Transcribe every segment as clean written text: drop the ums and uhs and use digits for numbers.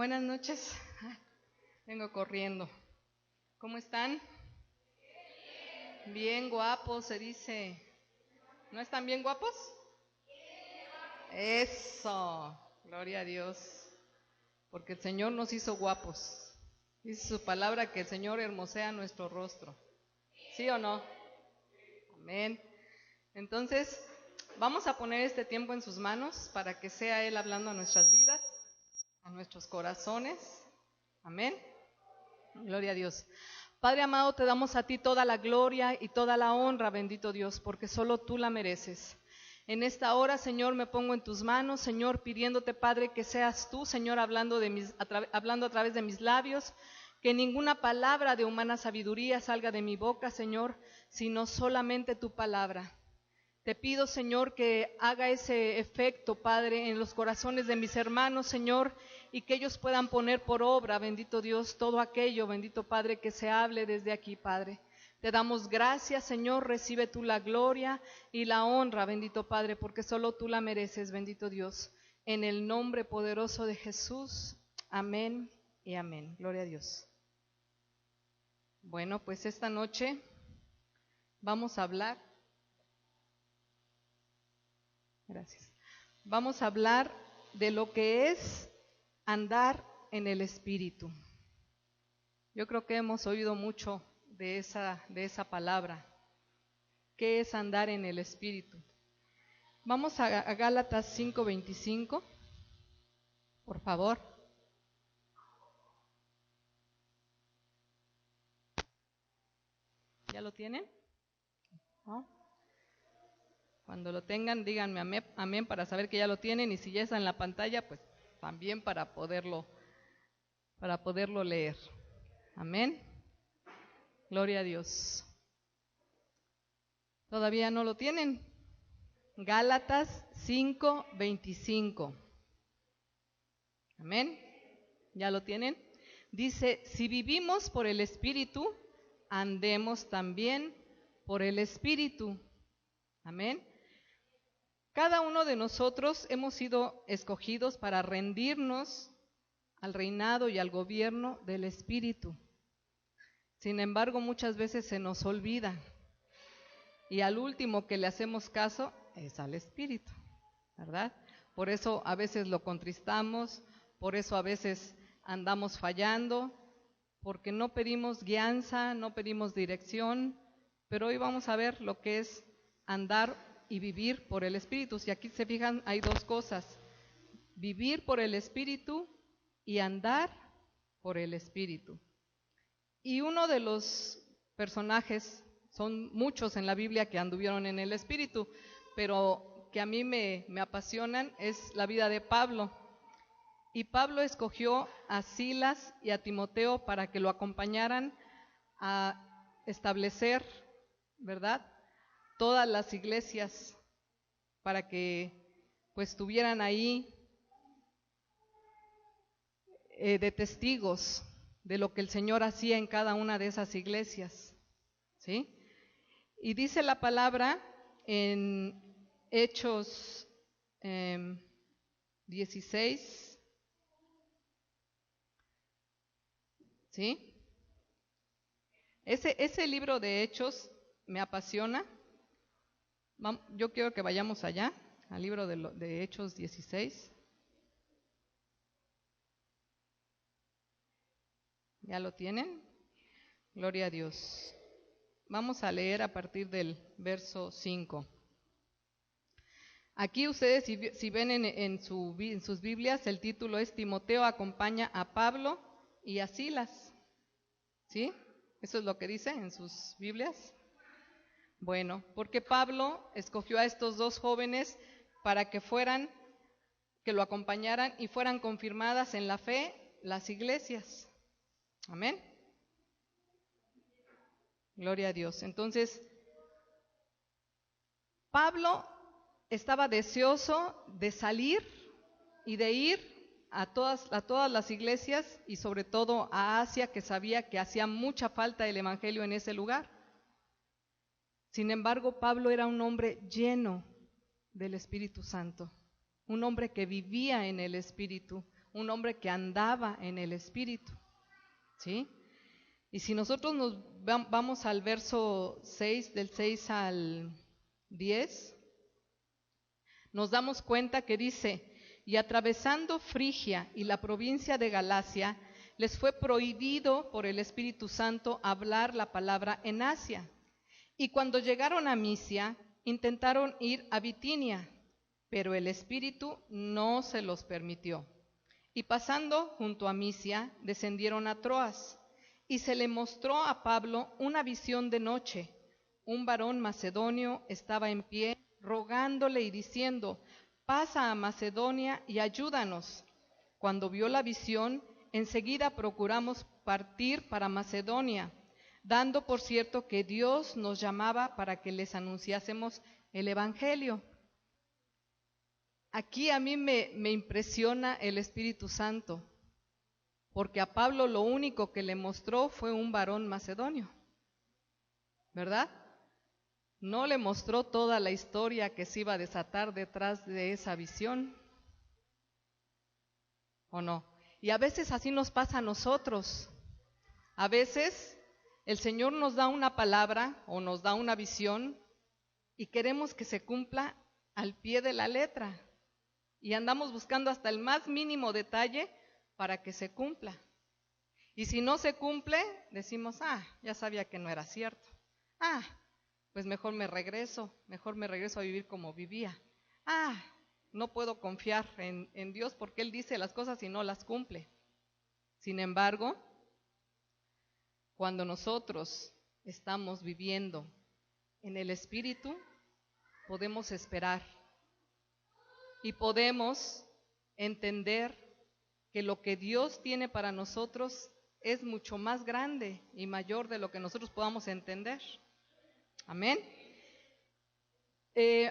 Buenas noches. Vengo corriendo. ¿Cómo están? Bien guapos, se dice. ¿No están bien guapos? Eso. Gloria a Dios. Porque el Señor nos hizo guapos. Dice su palabra que el Señor hermosea nuestro rostro. ¿Sí o no? Amén. Entonces, vamos a poner este tiempo en sus manos para que sea Él hablando a nuestras vidas, a nuestros corazones. Amén. Gloria a Dios. Padre amado, te damos a ti toda la gloria y toda la honra, bendito Dios, porque solo tú la mereces. En esta hora, Señor, me pongo en tus manos, Señor, pidiéndote, Padre, que seas tú, Señor, hablando a través de mis labios, que ninguna palabra de humana sabiduría salga de mi boca, Señor, sino solamente tu palabra. Te pido, Señor, que haga ese efecto, Padre, en los corazones de mis hermanos, Señor, y que ellos puedan poner por obra, bendito Dios, todo aquello, bendito Padre, que se hable desde aquí, Padre. Te damos gracias, Señor, recibe tú la gloria y la honra, bendito Padre, porque solo tú la mereces, bendito Dios. En el nombre poderoso de Jesús, amén y amén. Gloria a Dios. Bueno, pues esta noche vamos a hablar. Gracias. Vamos a hablar de lo que es andar en el Espíritu. Yo creo que hemos oído mucho de esa palabra. ¿Qué es andar en el Espíritu? Vamos a Gálatas 5:25, por favor. ¿Ya lo tienen? ¿No? Cuando lo tengan, díganme amén para saber que ya lo tienen, y si ya está en la pantalla, pues también para poderlo leer. Amén. Gloria a Dios. ¿Todavía no lo tienen? Gálatas 5:25. Amén. ¿Ya lo tienen? Dice, si vivimos por el Espíritu, andemos también por el Espíritu. Amén. Cada uno de nosotros hemos sido escogidos para rendirnos al reinado y al gobierno del Espíritu. Sin embargo, muchas veces se nos olvida. Y al último que le hacemos caso es al Espíritu, ¿verdad? Por eso a veces lo contristamos, por eso a veces andamos fallando, porque no pedimos guianza, no pedimos dirección, pero hoy vamos a ver lo que es andar y vivir por el Espíritu. Si aquí se fijan, hay dos cosas: vivir por el Espíritu y andar por el Espíritu. Y uno de los personajes, son muchos en la Biblia que anduvieron en el Espíritu, pero que a mí me apasionan, es la vida de Pablo. Y Pablo escogió a Silas y a Timoteo para que lo acompañaran a establecer, ¿verdad?, todas las iglesias, para que pues estuvieran ahí de testigos de lo que el Señor hacía en cada una de esas iglesias, ¿sí? Y dice la palabra en Hechos 16, ¿sí? Ese libro de Hechos me apasiona. Yo quiero que vayamos allá, al libro de Hechos 16. ¿Ya lo tienen? Gloria a Dios. Vamos a leer a partir del verso 5. Aquí ustedes, si ven en sus Biblias, el título es Timoteo acompaña a Pablo y a Silas. ¿Sí? Eso es lo que dice en sus Biblias. Bueno, porque Pablo escogió a estos dos jóvenes para que lo acompañaran y fueran confirmadas en la fe las iglesias. Amén. Gloria a Dios. Entonces, Pablo estaba deseoso de salir y de ir a todas las iglesias, y sobre todo a Asia, que sabía que hacía mucha falta el evangelio en ese lugar. Sin embargo, Pablo era un hombre lleno del Espíritu Santo, un hombre que vivía en el Espíritu, un hombre que andaba en el Espíritu, ¿sí? Y si nosotros nos vamos al verso 6, del 6 al 10, nos damos cuenta que dice: y atravesando Frigia y la provincia de Galacia, les fue prohibido por el Espíritu Santo hablar la palabra en Asia. Y cuando llegaron a Misia, intentaron ir a Bitinia, pero el Espíritu no se los permitió. Y pasando junto a Misia, descendieron a Troas, y se le mostró a Pablo una visión de noche. Un varón macedonio estaba en pie, rogándole y diciendo: pasa a Macedonia y ayúdanos. Cuando vio la visión, enseguida procuramos partir para Macedonia, dando por cierto que Dios nos llamaba para que les anunciásemos el Evangelio. Aquí a mí me impresiona el Espíritu Santo, porque a Pablo lo único que le mostró fue un varón macedonio, ¿verdad? No le mostró toda la historia que se iba a desatar detrás de esa visión, ¿o no? Y a veces así nos pasa a nosotros. A veces el Señor nos da una palabra o nos da una visión y queremos que se cumpla al pie de la letra. Y andamos buscando hasta el más mínimo detalle para que se cumpla. Y si no se cumple, decimos: ya sabía que no era cierto. Pues mejor me regreso a vivir como vivía. No puedo confiar en Dios porque Él dice las cosas y no las cumple. Sin embargo, cuando nosotros estamos viviendo en el Espíritu, podemos esperar y podemos entender que lo que Dios tiene para nosotros es mucho más grande y mayor de lo que nosotros podamos entender. Amén.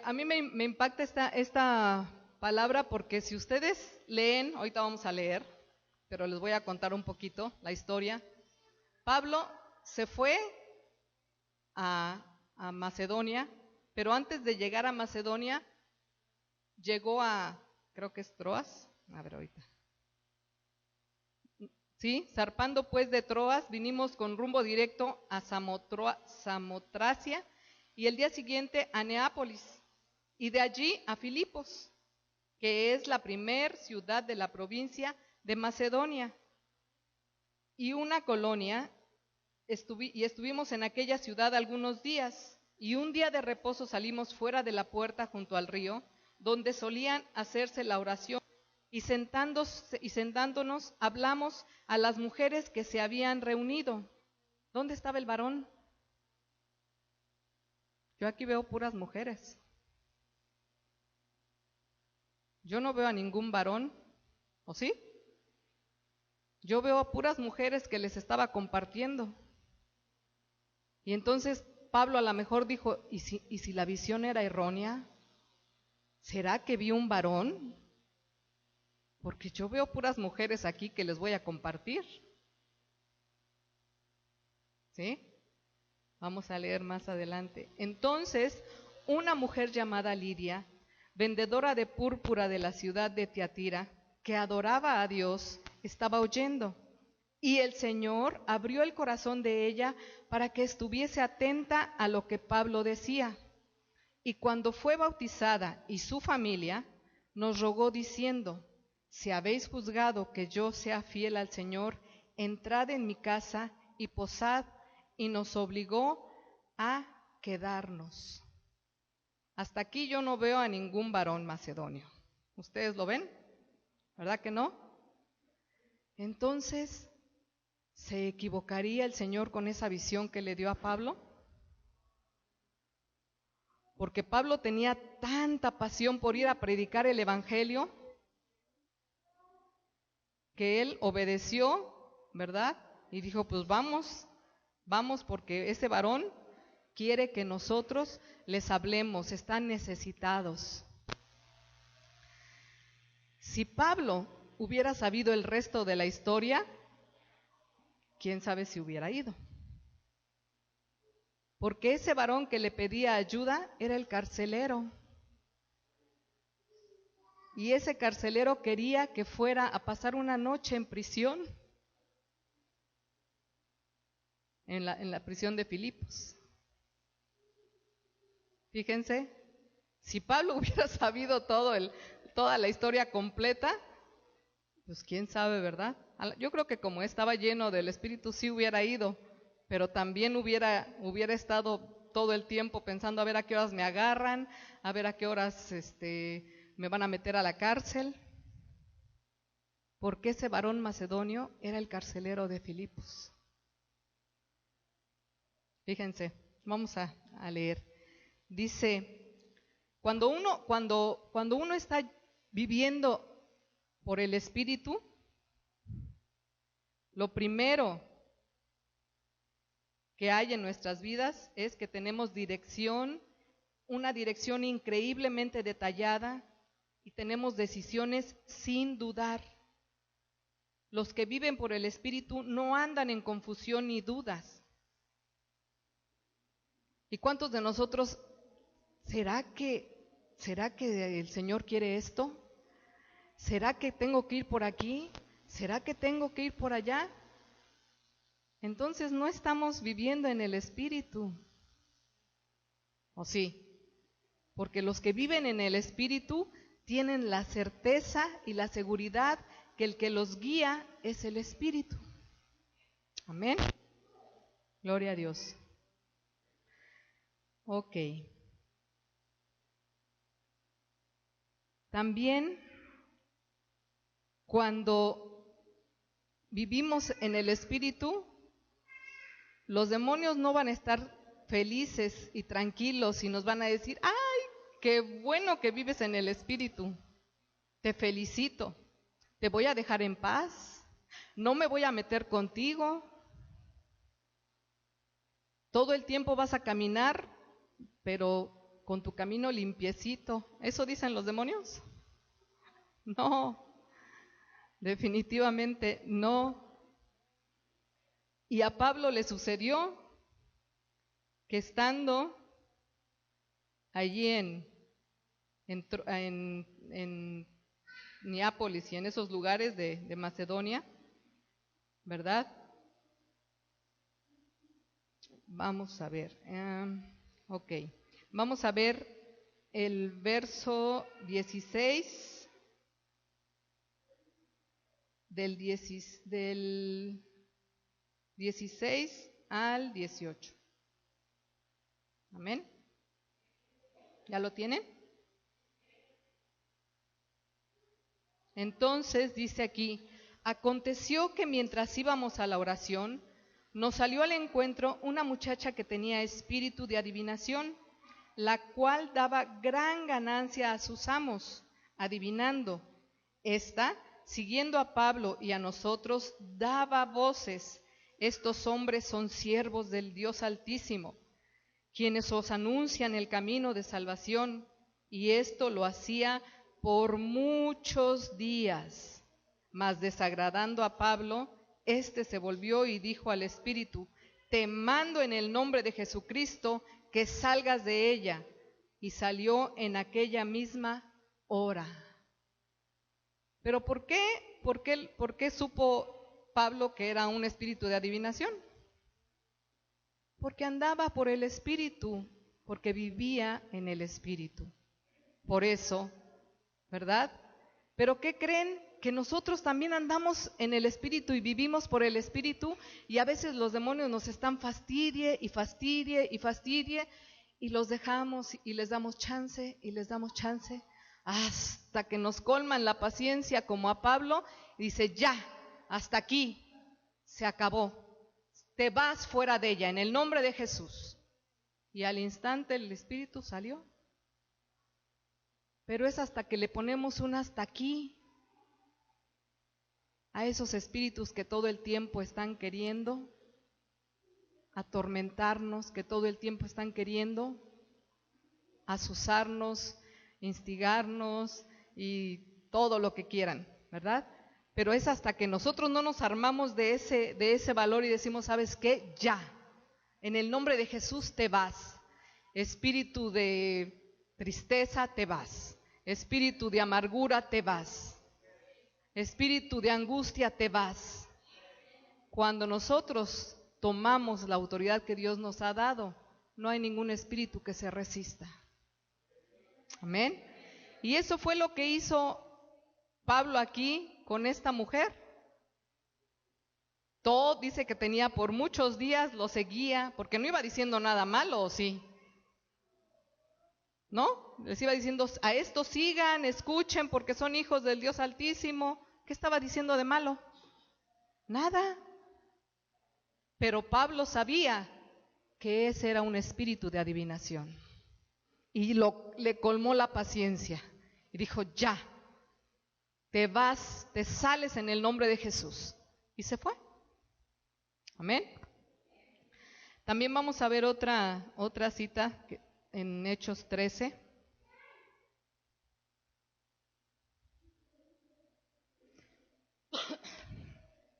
A mí me impacta esta palabra porque si ustedes leen, ahorita vamos a leer, pero les voy a contar un poquito la historia. Pablo se fue a Macedonia, pero antes de llegar a Macedonia, llegó creo que es Troas. A ver ahorita. Sí, zarpando pues de Troas, vinimos con rumbo directo a Samotracia y el día siguiente a Neápolis y de allí a Filipos, que es la primer ciudad de la provincia de Macedonia y una colonia, y estuvimos en aquella ciudad algunos días, y un día de reposo salimos fuera de la puerta junto al río, donde solían hacerse la oración, y sentándonos hablamos a las mujeres que se habían reunido. ¿Dónde estaba el varón? Yo aquí veo puras mujeres. Yo no veo a ningún varón, ¿o sí? Yo veo a puras mujeres que les estaba compartiendo. Y entonces Pablo a lo mejor dijo: ¿y si la visión era errónea? ¿Será que vi un varón? Porque yo veo puras mujeres aquí que les voy a compartir. ¿Sí? Vamos a leer más adelante. Entonces, una mujer llamada Lidia, vendedora de púrpura de la ciudad de Tiatira, que adoraba a Dios, estaba oyendo. Y el Señor abrió el corazón de ella para que estuviese atenta a lo que Pablo decía. Y cuando fue bautizada y su familia, nos rogó diciendo: si habéis juzgado que yo sea fiel al Señor, entrad en mi casa y posad, y nos obligó a quedarnos. Hasta aquí yo no veo a ningún varón macedonio. ¿Ustedes lo ven? ¿Verdad que no? Entonces, ¿se equivocaría el Señor con esa visión que le dio a Pablo? Porque Pablo tenía tanta pasión por ir a predicar el Evangelio que él obedeció, ¿verdad? Y dijo: pues vamos porque ese varón quiere que nosotros les hablemos, están necesitados. Si Pablo hubiera sabido el resto de la historia, quién sabe si hubiera ido. Porque ese varón que le pedía ayuda era el carcelero. y ese carcelero quería que fuera a pasar una noche en prisión, en la prisión de Filipos. Fíjense, si Pablo hubiera sabido toda la historia completa, pues quién sabe, ¿verdad? Yo creo que como estaba lleno del Espíritu sí hubiera ido, pero también hubiera estado todo el tiempo pensando a ver a qué horas me agarran, a ver a qué horas me van a meter a la cárcel, porque ese varón macedonio era el carcelero de Filipos. Fíjense, vamos a leer. Dice, cuando uno está viviendo por el Espíritu, lo primero que hay en nuestras vidas es que tenemos dirección, una dirección increíblemente detallada, y tenemos decisiones sin dudar. Los que viven por el Espíritu no andan en confusión ni dudas. ¿Y cuántos de nosotros, será que el Señor quiere esto? ¿Será que tengo que ir por aquí? ¿Será que tengo que ir por allá? Entonces no estamos viviendo en el Espíritu. ¿O sí? Porque los que viven en el Espíritu tienen la certeza y la seguridad que el que los guía es el Espíritu. Amén. Gloria a Dios. Ok. También cuando vivimos en el Espíritu, los demonios no van a estar felices y tranquilos y nos van a decir, ¡ay, qué bueno que vives en el Espíritu! Te felicito, te voy a dejar en paz, no me voy a meter contigo. Todo el tiempo vas a caminar, pero con tu camino limpiecito. ¿Eso dicen los demonios? No, definitivamente no. Y a Pablo le sucedió que estando allí en Neápolis y en esos lugares de Macedonia, ¿verdad? Vamos a ver, ok, vamos a ver el verso 16 del 16 al 18. Amén. ¿Ya lo tienen? Entonces dice aquí, aconteció que mientras íbamos a la oración, nos salió al encuentro una muchacha que tenía espíritu de adivinación, la cual daba gran ganancia a sus amos, adivinando. Esta, siguiendo a Pablo y a nosotros, daba voces: estos hombres son siervos del Dios Altísimo, quienes os anuncian el camino de salvación. Y esto lo hacía por muchos días. Mas desagradando a Pablo, éste se volvió y dijo al espíritu: te mando en el nombre de Jesucristo que salgas de ella. Y salió en aquella misma hora. ¿Pero por qué supo Pablo que era un espíritu de adivinación? Porque andaba por el Espíritu, porque vivía en el Espíritu. Por eso, ¿verdad? ¿Pero qué creen? Que nosotros también andamos en el Espíritu y vivimos por el Espíritu, y a veces los demonios nos están fastidie y fastidie y fastidie, y los dejamos y les damos chance y les damos chance, hasta que nos colman la paciencia, como a Pablo, y dice: ya, hasta aquí, se acabó. Te vas fuera de ella, en el nombre de Jesús. Y al instante el espíritu salió. Pero es hasta que le ponemos un hasta aquí a esos espíritus que todo el tiempo están queriendo atormentarnos, que todo el tiempo están queriendo azuzarnos, instigarnos y todo lo que quieran, ¿verdad? Pero es hasta que nosotros no nos armamos de ese valor y decimos: ¿sabes qué? Ya, en el nombre de Jesús te vas. Espíritu de tristeza, te vas. Espíritu de amargura, te vas. Espíritu de angustia, te vas. Cuando nosotros tomamos la autoridad que Dios nos ha dado, no hay ningún espíritu que se resista. Amén. Y eso fue lo que hizo Pablo aquí con esta mujer. Todo dice que tenía por muchos días, lo seguía, porque no iba diciendo nada malo, ¿o sí? ¿No? Les iba diciendo, a estos sigan, escuchen, porque son hijos del Dios Altísimo. ¿Qué estaba diciendo de malo? Nada. Pero Pablo sabía que ese era un espíritu de adivinación. Y le colmó la paciencia. Y dijo, ya, te vas, te sales en el nombre de Jesús. Y se fue. Amén. También vamos a ver otra cita en Hechos 13.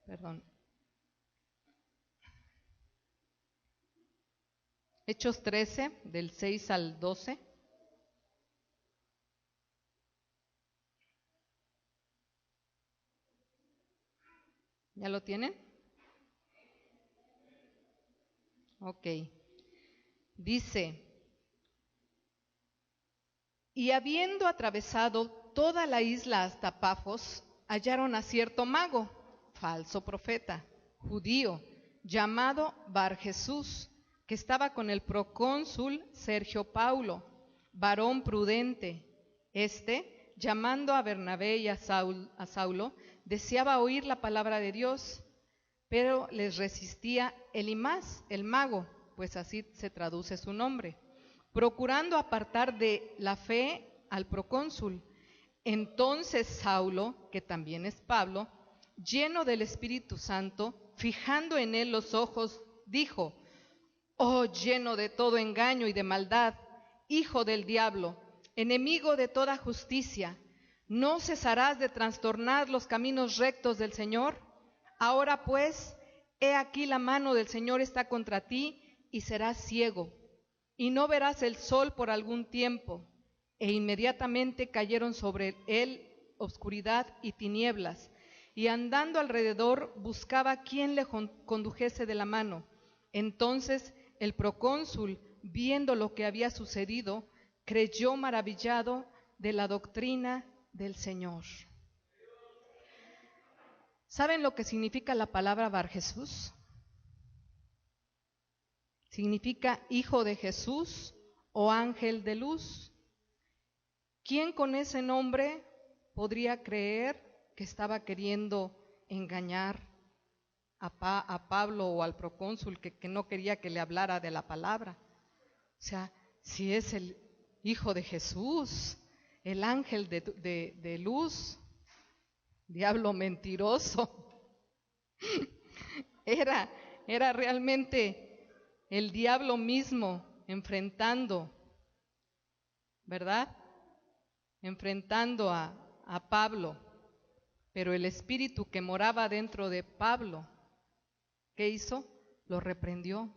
Perdón. Hechos 13, del 6 al 12. ¿Ya lo tienen? Ok. Dice, y habiendo atravesado toda la isla hasta Pafos, hallaron a cierto mago, falso profeta, judío, llamado Bar Jesús, que estaba con el procónsul Sergio Paulo, varón prudente. Llamando a Bernabé y a Saulo, deseaba oír la palabra de Dios, pero les resistía Elimas, el mago, pues así se traduce su nombre, procurando apartar de la fe al procónsul. Entonces Saulo, que también es Pablo, lleno del Espíritu Santo, fijando en él los ojos, dijo, oh, lleno de todo engaño y de maldad, hijo del diablo, enemigo de toda justicia, ¿no cesarás de trastornar los caminos rectos del Señor? Ahora pues, he aquí la mano del Señor está contra ti, y serás ciego, y no verás el sol por algún tiempo. E inmediatamente cayeron sobre él oscuridad y tinieblas, y andando alrededor buscaba quién le condujese de la mano. Entonces el procónsul, viendo lo que había sucedido, creyó maravillado de la doctrina del Señor. ¿Saben lo que significa la palabra Bar Jesús? Significa hijo de Jesús o ángel de luz. ¿Quién con ese nombre podría creer que estaba queriendo engañar a Pablo o al procónsul que no quería que le hablara de la palabra? O sea, si es el hijo de Jesús, el ángel de luz, diablo mentiroso. Era realmente el diablo mismo enfrentando, ¿verdad? Enfrentando a Pablo. Pero el espíritu que moraba dentro de Pablo, ¿qué hizo? Lo reprendió.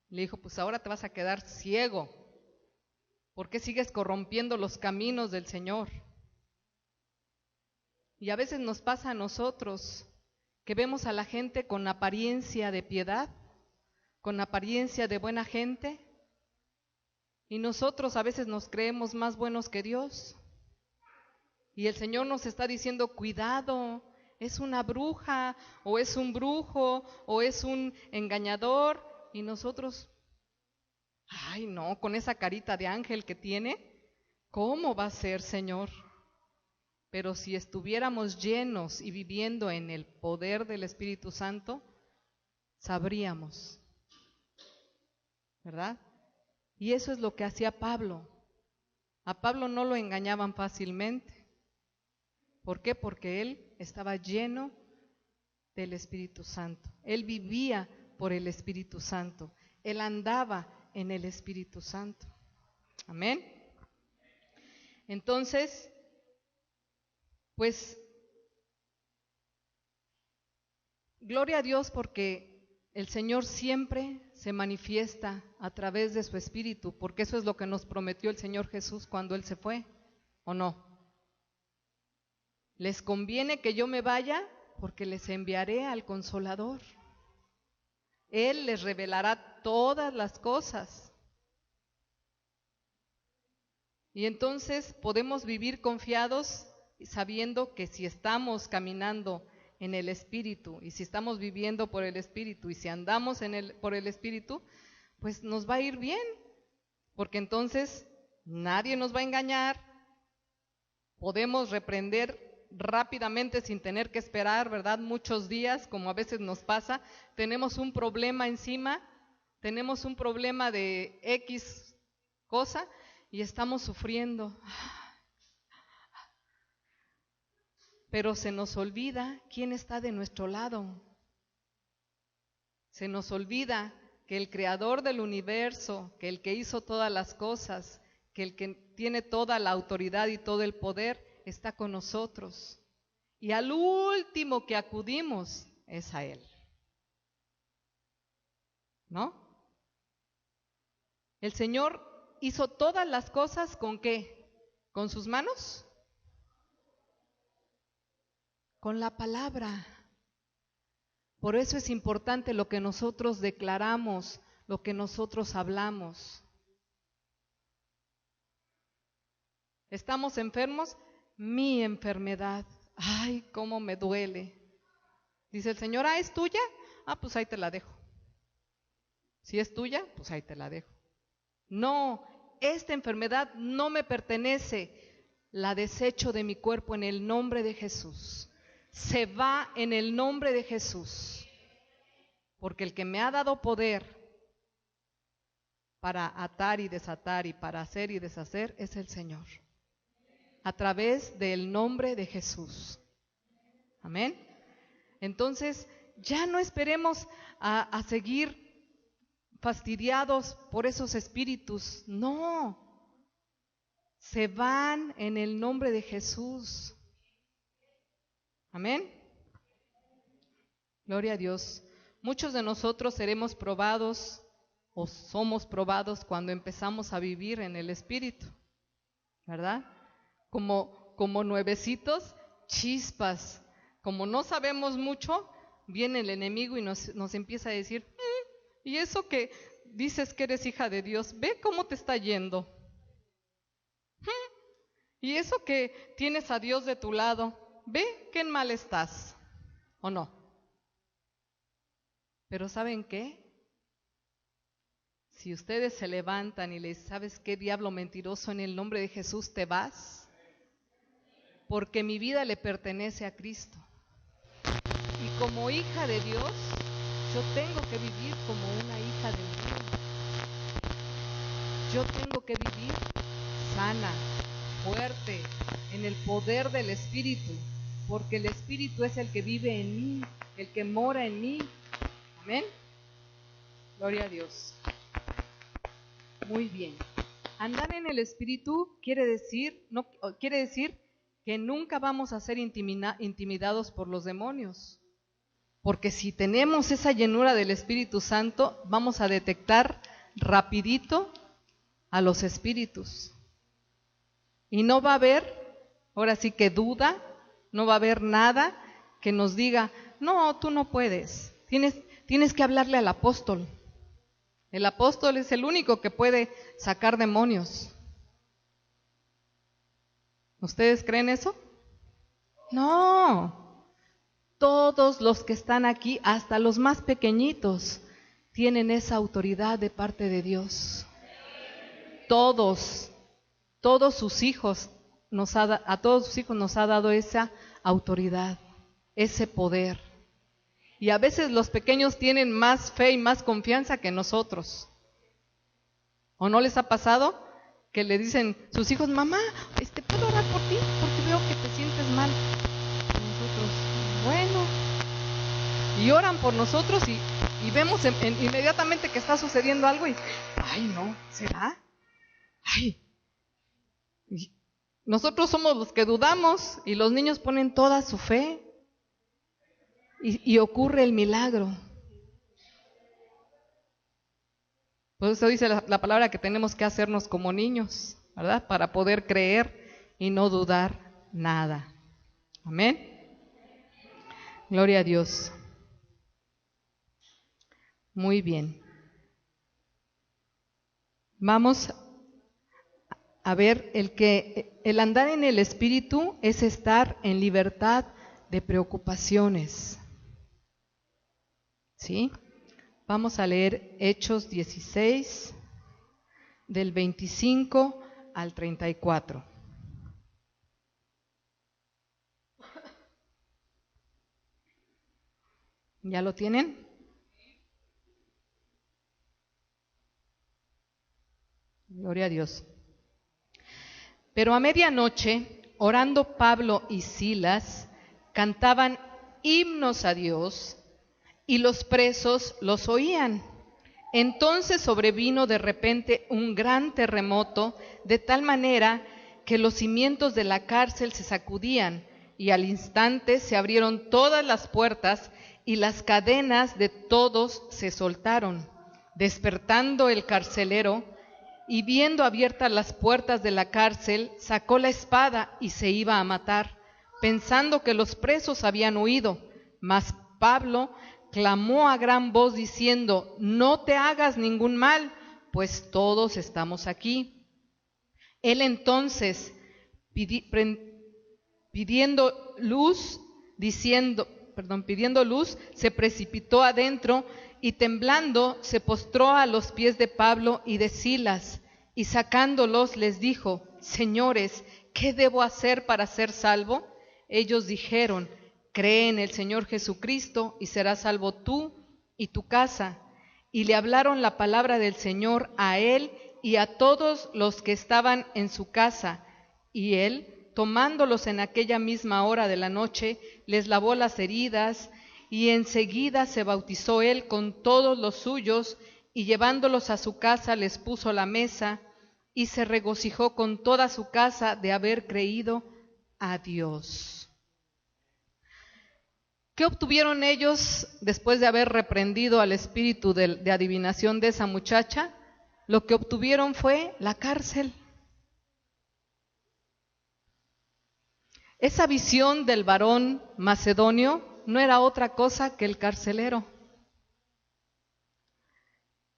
Le dijo, pues ahora te vas a quedar ciego. ¿Por qué sigues corrompiendo los caminos del Señor? Y a veces nos pasa a nosotros que vemos a la gente con apariencia de piedad, con apariencia de buena gente, y nosotros a veces nos creemos más buenos que Dios. Y el Señor nos está diciendo, cuidado, es una bruja, o es un brujo, o es un engañador, y nosotros, ay no, con esa carita de ángel que tiene, ¿cómo va a ser, Señor? Pero si estuviéramos llenos y viviendo en el poder del Espíritu Santo, sabríamos, ¿verdad? Y eso es lo que hacía Pablo. A Pablo no lo engañaban fácilmente. ¿Por qué? Porque él estaba lleno del Espíritu Santo. Él vivía por el Espíritu Santo. Él andaba en el Espíritu Santo. Amén. Entonces, pues, gloria a Dios porque el Señor siempre se manifiesta a través de su Espíritu, porque eso es lo que nos prometió el Señor Jesús cuando Él se fue, ¿o no? Les conviene que yo me vaya porque les enviaré al Consolador. Él les revelará todas las cosas. Y entonces podemos vivir confiados sabiendo que si estamos caminando en el Espíritu y si estamos viviendo por el Espíritu y si andamos por el Espíritu, pues nos va a ir bien, porque entonces nadie nos va a engañar, podemos reprender rápidamente sin tener que esperar, ¿verdad? Muchos días, como a veces nos pasa, tenemos un problema encima, tenemos un problema de X cosa y estamos sufriendo. Pero se nos olvida quién está de nuestro lado. Se nos olvida que el creador del universo, que el que hizo todas las cosas, que el que tiene toda la autoridad y todo el poder, está con nosotros. Y al último que acudimos es a Él. ¿No? El Señor hizo todas las cosas ¿con qué? ¿Con sus manos? Con la palabra. Por eso es importante lo que nosotros declaramos, lo que nosotros hablamos. ¿Estamos enfermos? Mi enfermedad. Ay, cómo me duele. Dice el Señor, ¿es tuya? Pues ahí te la dejo. Si es tuya, pues ahí te la dejo. No, esta enfermedad no me pertenece. La desecho de mi cuerpo en el nombre de Jesús. Se va en el nombre de Jesús. Porque el que me ha dado poder para atar y desatar y para hacer y deshacer es el Señor. A través del nombre de Jesús. Amén. Entonces, ya no esperemos a seguir fastidiados por esos espíritus. No. Se van en el nombre de Jesús. Amén. Gloria a Dios. Muchos de nosotros seremos probados o somos probados cuando empezamos a vivir en el Espíritu, ¿verdad? Como nuevecitos, chispas. Como no sabemos mucho, viene el enemigo y nos empieza a decir, ¿y eso que dices que eres hija de Dios? Ve cómo te está yendo. ¿Y eso que tienes a Dios de tu lado? Ve qué mal estás, ¿o no? Pero ¿saben qué? Si ustedes se levantan y les ¿sabes qué, diablo mentiroso? En el nombre de Jesús te vas, porque mi vida le pertenece a Cristo. Y como hija de Dios, yo tengo que vivir como una hija de Dios. Yo tengo que vivir sana, fuerte, en el poder del Espíritu, porque el Espíritu es el que vive en mí, el que mora en mí. Amén. Gloria a Dios. Muy bien. Andar en el Espíritu quiere decir que nunca vamos a ser intimidados por los demonios. Porque si tenemos esa llenura del Espíritu Santo, vamos a detectar rapidito a los espíritus. Y no va a haber, ahora sí que duda, no va a haber nada que nos diga, no, tú no puedes. Tienes que hablarle al apóstol. El apóstol es el único que puede sacar demonios. ¿Ustedes creen eso? No. Todos los que están aquí, hasta los más pequeñitos, tienen esa autoridad de parte de Dios. Todos sus hijos a todos sus hijos nos ha dado esa autoridad, ese poder. Y a veces los pequeños tienen más fe y más confianza que nosotros. ¿O no les ha pasado que le dicen sus hijos, mamá, ¿puedo orar por ti? Porque veo que te sientes mal. Y nosotros, bueno. Y oran por nosotros y vemos inmediatamente que está sucediendo algo y, ay no, ¿será? Ay. Y nosotros somos los que dudamos y los niños ponen toda su fe. Y ocurre el milagro. Por eso dice la palabra que tenemos que hacernos como niños, ¿verdad? Para poder creer y no dudar nada. Amén. Gloria a Dios. Muy bien. Vamos a ver, el andar en el Espíritu es estar en libertad de preocupaciones. ¿Sí? Vamos a leer Hechos 16, del 25 al 34. ¿Ya lo tienen? Gloria a Dios. Pero a medianoche, orando Pablo y Silas, cantaban himnos a Dios, y los presos los oían. Entonces sobrevino de repente un gran terremoto, de tal manera que los cimientos de la cárcel se sacudían, y al instante se abrieron todas las puertas, y las cadenas de todos se soltaron. Despertando el carcelero, y viendo abiertas las puertas de la cárcel, sacó la espada y se iba a matar, pensando que los presos habían huido. Mas Pablo clamó a gran voz diciendo: no te hagas ningún mal, pues todos estamos aquí. Él entonces, pidiendo luz, se precipitó adentro y temblando se postró a los pies de Pablo y de Silas, y sacándolos les dijo: Señores, ¿qué debo hacer para ser salvo? Ellos dijeron: cree en el Señor Jesucristo y serás salvo tú y tu casa. Y le hablaron la palabra del Señor a él y a todos los que estaban en su casa. Y él, tomándolos en aquella misma hora de la noche, les lavó las heridas, y enseguida se bautizó él con todos los suyos, y llevándolos a su casa les puso la mesa, y se regocijó con toda su casa de haber creído a Dios. ¿Qué obtuvieron ellos después de haber reprendido al espíritu de adivinación de esa muchacha? Lo que obtuvieron fue la cárcel. Esa visión del varón macedonio no era otra cosa que el carcelero.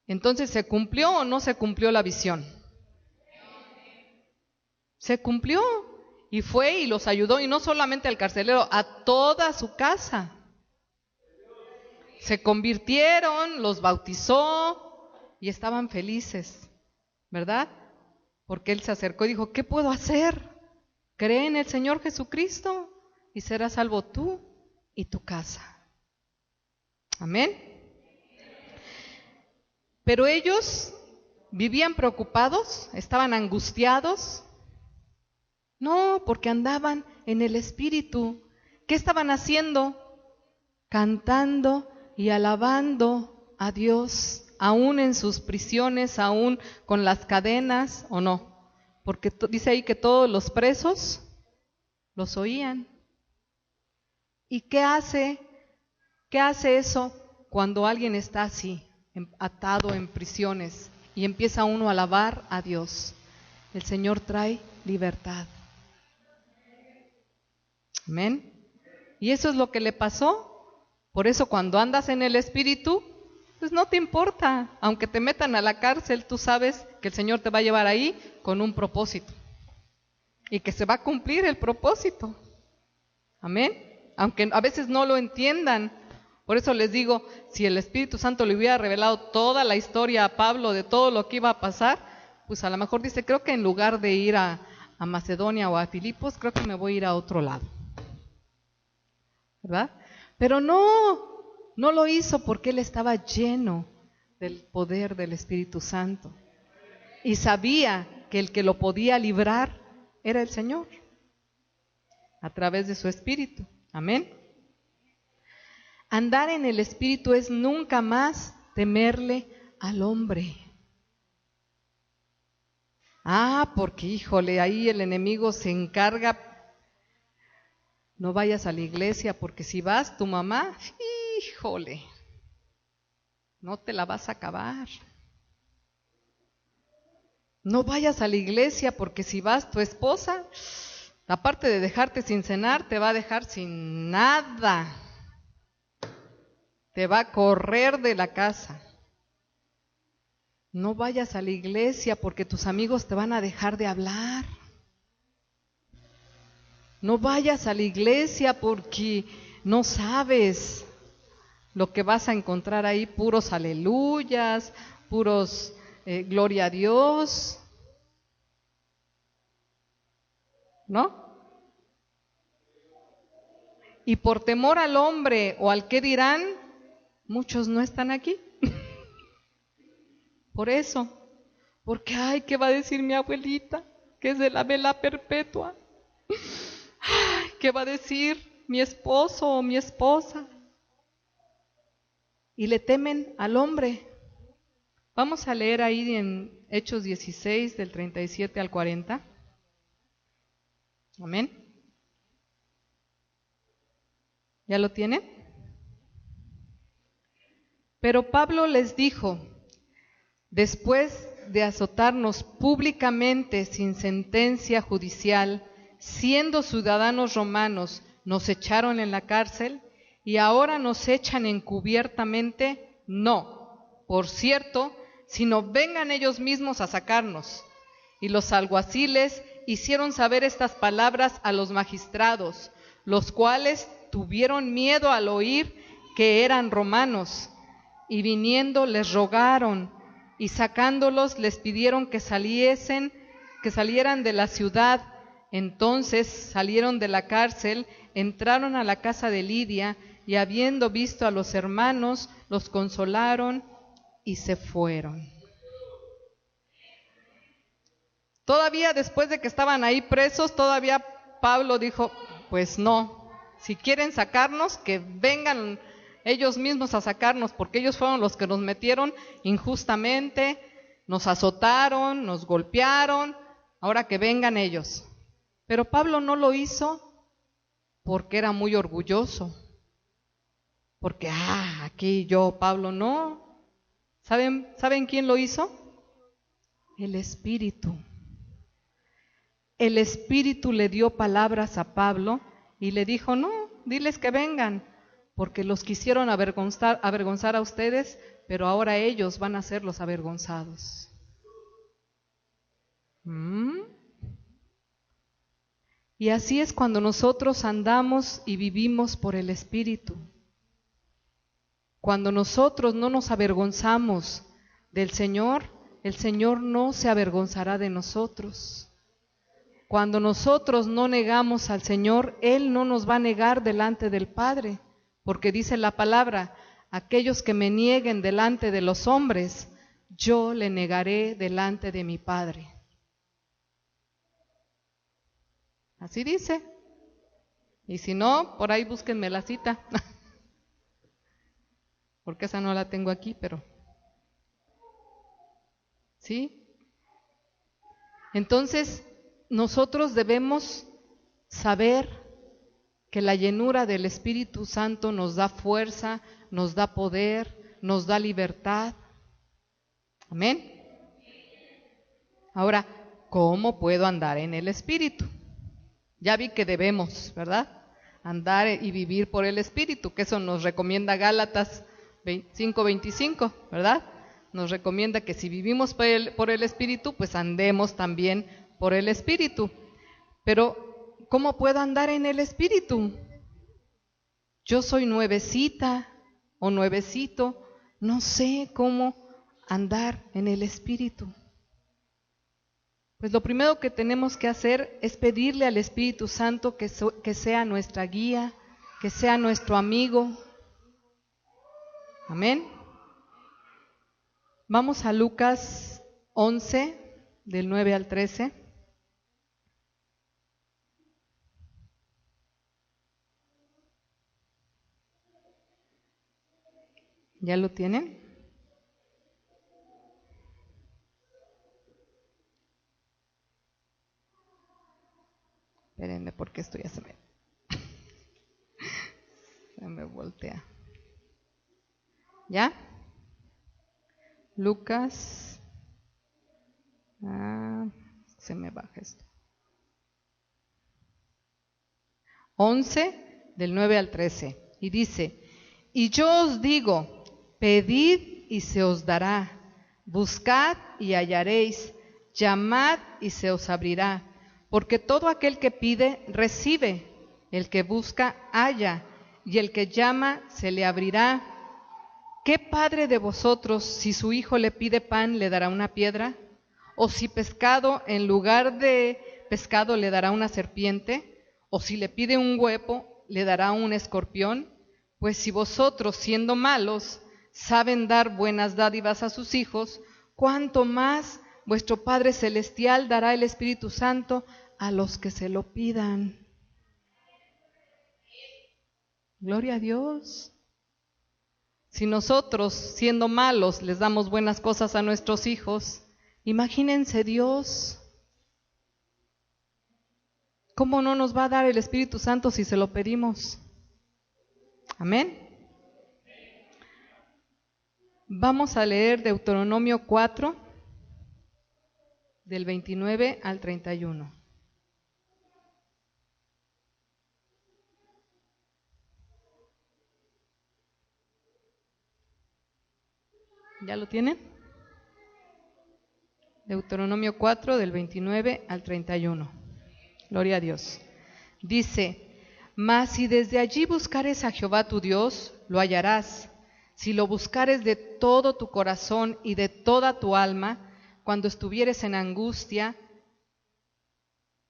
Entonces, ¿se cumplió o no se cumplió la visión? Se cumplió, y fue y los ayudó, y no solamente al carcelero, a toda su casa. Se convirtieron, los bautizó y estaban felices, ¿verdad? Porque él se acercó y dijo: ¿qué puedo hacer? Cree en el Señor Jesucristo y serás salvo tú y tu casa. Amén. Pero ellos vivían preocupados, estaban angustiados. No, porque andaban en el Espíritu. ¿Qué estaban haciendo? Cantando y alabando a Dios, aún en sus prisiones, aún con las cadenas, ¿o no? Porque dice ahí que todos los presos los oían. ¿Y qué hace eso cuando alguien está así, atado en prisiones, y empieza uno a alabar a Dios? El Señor trae libertad. Amén. Y eso es lo que le pasó. Por eso cuando andas en el Espíritu, pues no te importa. Aunque te metan a la cárcel, tú sabes que el Señor te va a llevar ahí con un propósito. Y que se va a cumplir el propósito. Amén. Aunque a veces no lo entiendan. Por eso les digo, si el Espíritu Santo le hubiera revelado toda la historia a Pablo de todo lo que iba a pasar, pues a lo mejor dice: creo que en lugar de ir a Macedonia o a Filipos, creo que me voy a ir a otro lado. ¿Verdad? Pero no lo hizo, porque él estaba lleno del poder del Espíritu Santo. Y sabía que el que lo podía librar era el Señor, a través de su Espíritu. Amén. Andar en el Espíritu es nunca más temerle al hombre. Porque híjole, ahí el enemigo se encarga. No vayas a la iglesia, porque si vas, tu mamá, híjole, no te la vas a acabar. No vayas a la iglesia, porque si vas, tu esposa, Aparte de dejarte sin cenar, te va a dejar sin nada. Te va a correr de la casa. No vayas a la iglesia porque tus amigos te van a dejar de hablar. No vayas a la iglesia porque no sabes lo que vas a encontrar ahí, puros aleluyas, puros gloria a Dios. ¿No? Y por temor al hombre o al qué dirán, muchos no están aquí. Por eso, porque ay, ¿qué va a decir mi abuelita? Que es de la vela perpetua. Ay, ¿qué va a decir mi esposo o mi esposa? Y le temen al hombre. Vamos a leer ahí en Hechos 16, del 37 al 40. Amén. ¿Ya lo tienen? Pero Pablo les dijo: después de azotarnos públicamente sin sentencia judicial, siendo ciudadanos romanos, nos echaron en la cárcel y ahora nos echan encubiertamente. No, por cierto, sino vengan ellos mismos a sacarnos. Y los alguaciles hicieron saber estas palabras a los magistrados, los cuales tuvieron miedo al oír que eran romanos, y viniendo les rogaron, y sacándolos les pidieron que salieran de la ciudad. Entonces salieron de la cárcel, entraron a la casa de Lidia, y habiendo visto a los hermanos, los consolaron y se fueron. Todavía después de que estaban ahí presos, todavía Pablo dijo: pues no, si quieren sacarnos, que vengan ellos mismos a sacarnos, porque ellos fueron los que nos metieron injustamente, nos azotaron, nos golpearon, ahora que vengan ellos. Pero Pablo no lo hizo porque era muy orgulloso, porque aquí yo, Pablo, no. ¿Saben quién lo hizo? El Espíritu. El Espíritu le dio palabras a Pablo y le dijo: no, diles que vengan, porque los quisieron avergonzar a ustedes, pero ahora ellos van a ser los avergonzados. Y así es cuando nosotros andamos y vivimos por el Espíritu. Cuando nosotros no nos avergonzamos del Señor, el Señor no se avergonzará de nosotros. Cuando nosotros no negamos al Señor, Él no nos va a negar delante del Padre, porque dice la palabra: aquellos que me nieguen delante de los hombres, yo le negaré delante de mi Padre. Así dice. Y si no, por ahí búsquenme la cita, porque esa no la tengo aquí, pero ¿sí? Entonces, nosotros debemos saber que la llenura del Espíritu Santo nos da fuerza, nos da poder, nos da libertad. Amén. Ahora, ¿cómo puedo andar en el Espíritu? Ya vi que debemos, ¿verdad? Andar y vivir por el Espíritu, que eso nos recomienda Gálatas 5:25, ¿verdad? Nos recomienda que si vivimos por el Espíritu, pues andemos también por el Espíritu. Pero, ¿cómo puedo andar en el Espíritu? Yo soy nuevecita o nuevecito, no sé cómo andar en el Espíritu. Pues lo primero que tenemos que hacer es pedirle al Espíritu Santo que sea nuestra guía, que sea nuestro amigo. Amén. Vamos a Lucas 11, del 9 al 13. ¿Ya lo tienen? Espérenme, porque esto ya se me voltea. ¿Ya? Lucas. Se me baja esto. 11, del 9 al 13. Y dice, y yo os digo, pedid y se os dará, buscad y hallaréis, llamad y se os abrirá, porque todo aquel que pide, recibe, el que busca, halla, y el que llama, se le abrirá. ¿Qué padre de vosotros, si su hijo le pide pan, le dará una piedra? ¿O si pescado, en lugar de pescado, le dará una serpiente? ¿O si le pide un huevo, le dará un escorpión? Pues si vosotros, siendo malos, saben dar buenas dádivas a sus hijos, ¿cuánto más vuestro Padre Celestial dará el Espíritu Santo a los que se lo pidan? Gloria a Dios. Si nosotros, siendo malos, les damos buenas cosas a nuestros hijos, imagínense Dios. ¿Cómo no nos va a dar el Espíritu Santo si se lo pedimos? Amén. Vamos a leer Deuteronomio 4, del 29 al 31. ¿Ya lo tienen? Deuteronomio 4, del 29 al 31. Gloria a Dios. Dice, mas si desde allí buscares a Jehová tu Dios, lo hallarás. Si lo buscares de todo tu corazón y de toda tu alma, cuando estuvieres en angustia,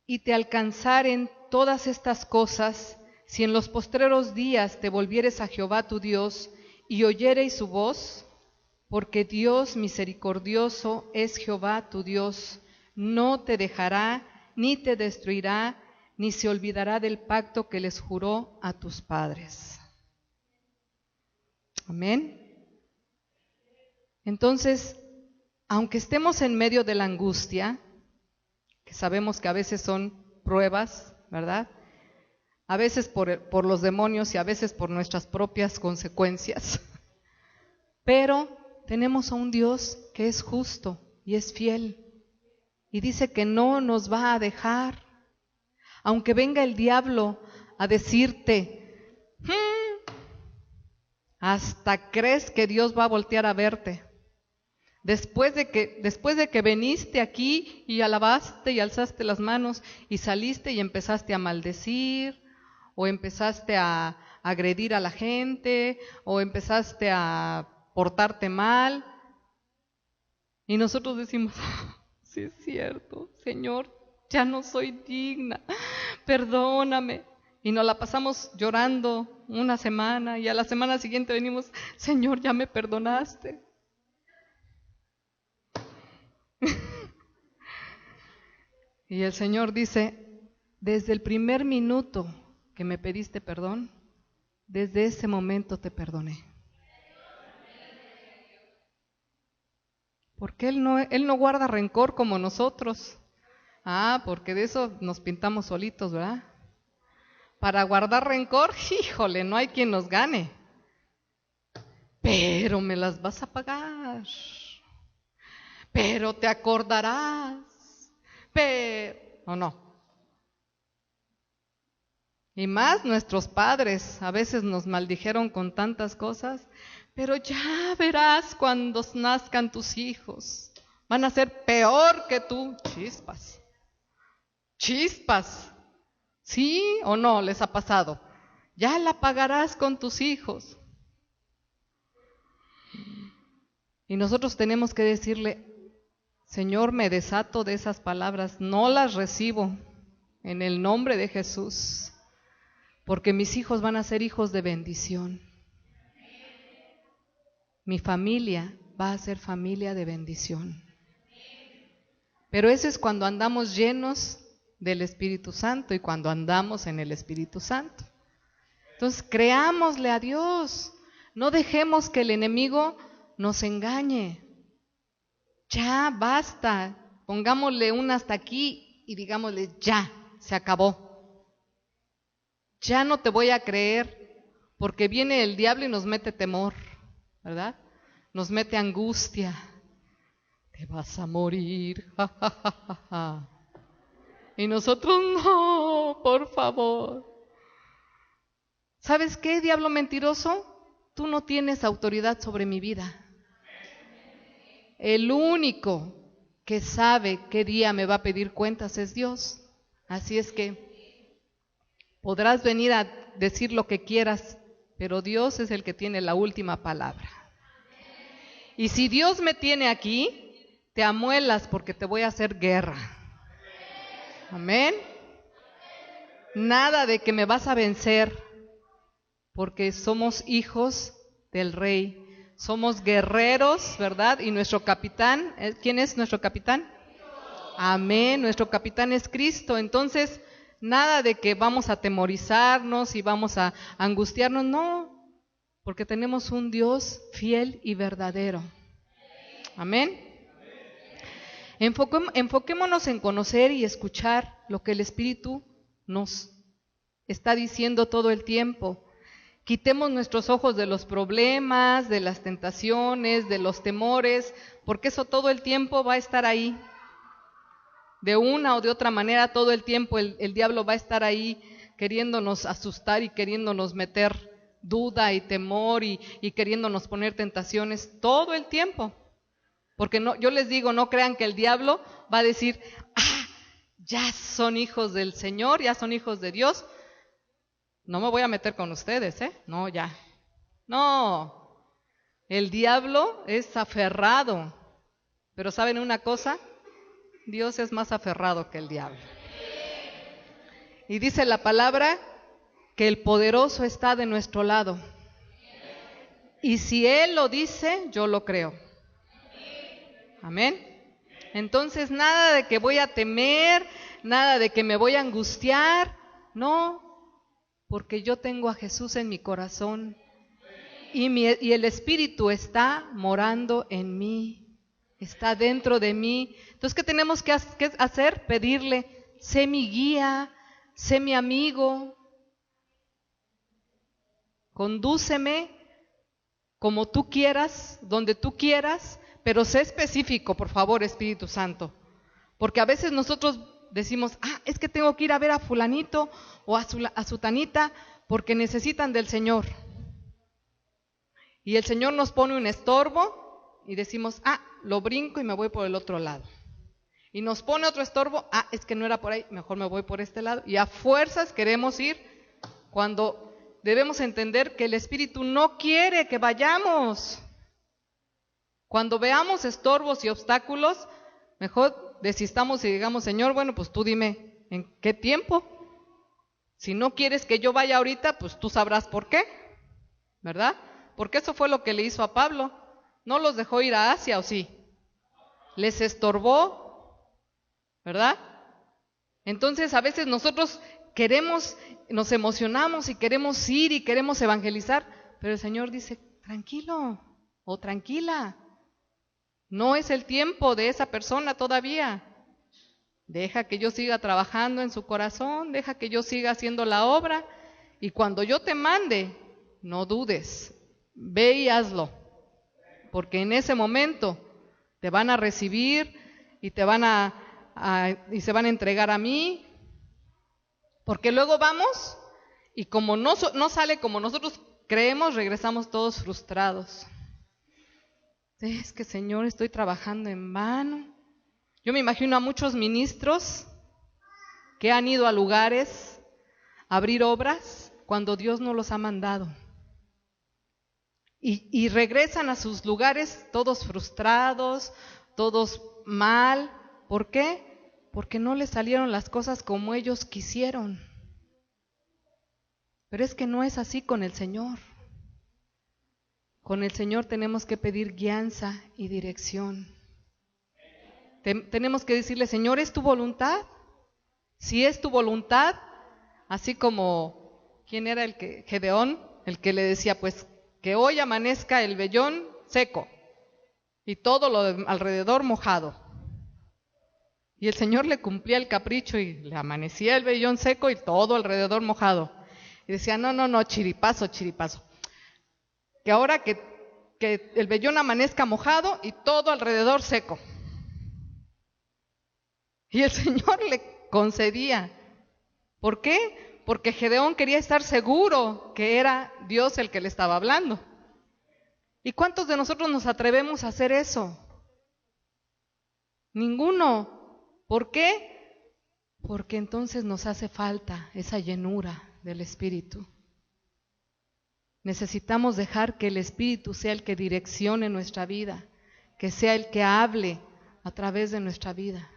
y te alcanzaren todas estas cosas, si en los postreros días te volvieres a Jehová tu Dios, y oyereis su voz, porque Dios misericordioso es Jehová tu Dios, no te dejará, ni te destruirá, ni se olvidará del pacto que les juró a tus padres. Amén. Entonces, aunque estemos en medio de la angustia, que sabemos que a veces son pruebas, ¿verdad? A veces por los demonios y a veces por nuestras propias consecuencias, pero tenemos a un Dios que es justo y es fiel y dice que no nos va a dejar. Aunque venga el diablo a decirte, hasta crees que Dios va a voltear a verte. Después de que viniste aquí y alabaste y alzaste las manos y saliste y empezaste a maldecir, o empezaste a agredir a la gente, o empezaste a portarte mal, y nosotros decimos, sí es cierto, Señor, ya no soy digna, perdóname. Y nos la pasamos llorando una semana y a la semana siguiente venimos, Señor, ya me perdonaste. Y el Señor dice, desde el primer minuto que me pediste perdón, desde ese momento te perdoné. Porque Él no guarda rencor como nosotros. Porque de eso nos pintamos solitos, ¿verdad? Para guardar rencor, híjole, no hay quien nos gane. Pero me las vas a pagar. Pero te acordarás. No. Y más nuestros padres a veces nos maldijeron con tantas cosas, pero ya verás cuando nazcan tus hijos. Van a ser peor que tú. Chispas. ¿Sí o no les ha pasado? Ya la pagarás con tus hijos. Y nosotros tenemos que decirle, Señor, me desato de esas palabras, no las recibo en el nombre de Jesús, porque mis hijos van a ser hijos de bendición. Mi familia va a ser familia de bendición. Pero eso es cuando andamos llenos del Espíritu Santo y cuando andamos en el Espíritu Santo. Entonces, creámosle a Dios, no dejemos que el enemigo nos engañe. Ya basta, pongámosle un hasta aquí y digámosle ya, se acabó. Ya no te voy a creer, porque viene el diablo y nos mete temor, ¿verdad? Nos mete angustia. Te vas a morir, Y nosotros, no, por favor. ¿Sabes qué, diablo mentiroso? Tú no tienes autoridad sobre mi vida. El único que sabe qué día me va a pedir cuentas es Dios. Así es que podrás venir a decir lo que quieras, pero Dios es el que tiene la última palabra. Y si Dios me tiene aquí, te amuelas porque te voy a hacer guerra. Amén. Nada de que me vas a vencer, porque somos hijos del Rey. Somos guerreros, ¿verdad? Y nuestro capitán, ¿quién es nuestro capitán? Amén, nuestro capitán es Cristo. Entonces, nada de que vamos a atemorizarnos y vamos a angustiarnos, no, porque tenemos un Dios fiel y verdadero. Amén. Enfoquémonos en conocer y escuchar lo que el Espíritu nos está diciendo todo el tiempo. Quitemos nuestros ojos de los problemas, de las tentaciones, de los temores, porque eso todo el tiempo va a estar ahí. De una o de otra manera, todo el tiempo el diablo va a estar ahí queriéndonos asustar y queriéndonos meter duda y temor y queriéndonos poner tentaciones todo el tiempo. Porque no, yo les digo, no crean que el diablo va a decir, ya son hijos del Señor, ya son hijos de Dios. No me voy a meter con ustedes, No, ya. No, el diablo es aferrado. Pero ¿saben una cosa? Dios es más aferrado que el diablo. Y dice la palabra que el poderoso está de nuestro lado. Y si Él lo dice, yo lo creo. Amén. Entonces nada de que voy a temer, nada de que me voy a angustiar, no. Porque yo tengo a Jesús en mi corazón y el Espíritu está morando en mí, está dentro de mí. Entonces, ¿qué tenemos que hacer? Pedirle, sé mi guía, sé mi amigo, condúceme como tú quieras, donde tú quieras, pero sé específico, por favor, Espíritu Santo. Porque a veces nosotros decimos, es que tengo que ir a ver a fulanito o a sutanita porque necesitan del Señor. Y el Señor nos pone un estorbo y decimos, lo brinco y me voy por el otro lado. Y nos pone otro estorbo, es que no era por ahí, mejor me voy por este lado. Y a fuerzas queremos ir cuando debemos entender que el Espíritu no quiere que vayamos. Cuando veamos estorbos y obstáculos, mejor desistamos y digamos, Señor, bueno, pues tú dime, ¿en qué tiempo? Si no quieres que yo vaya ahorita, pues tú sabrás por qué, ¿verdad? Porque eso fue lo que le hizo a Pablo. No los dejó ir a Asia, ¿o sí? Les estorbó, ¿verdad? Entonces a veces nosotros nos emocionamos y queremos ir y queremos evangelizar, pero el Señor dice, tranquilo o tranquila. No es el tiempo de esa persona todavía. Deja que yo siga trabajando en su corazón, deja que yo siga haciendo la obra y cuando yo te mande, no dudes, ve y hazlo, porque en ese momento te van a recibir y te van y se van a entregar a mí, porque luego vamos y como no sale como nosotros creemos, regresamos todos frustrados. Es que, Señor, estoy trabajando en vano. Yo me imagino a muchos ministros que han ido a lugares a abrir obras cuando Dios no los ha mandado. Y regresan a sus lugares todos frustrados, todos mal. ¿Por qué? Porque no les salieron las cosas como ellos quisieron. Pero es que no es así con el Señor. Con el Señor tenemos que pedir guianza y dirección. Tenemos que decirle, Señor, ¿es tu voluntad? Si es tu voluntad, así como, ¿quién era Gedeón? El que le decía, pues, que hoy amanezca el vellón seco y todo lo alrededor mojado. Y el Señor le cumplía el capricho y le amanecía el vellón seco y todo alrededor mojado. Y decía, no, chiripazo. Que ahora que el vellón amanezca mojado y todo alrededor seco. Y el Señor le concedía. ¿Por qué? porque Gedeón quería estar seguro que era Dios el que le estaba hablando. ¿Y cuántos de nosotros nos atrevemos a hacer eso? Ninguno. ¿Por qué? Porque entonces nos hace falta esa llenura del Espíritu. Necesitamos dejar que el Espíritu sea el que direccione nuestra vida, que sea el que hable a través de nuestra vida.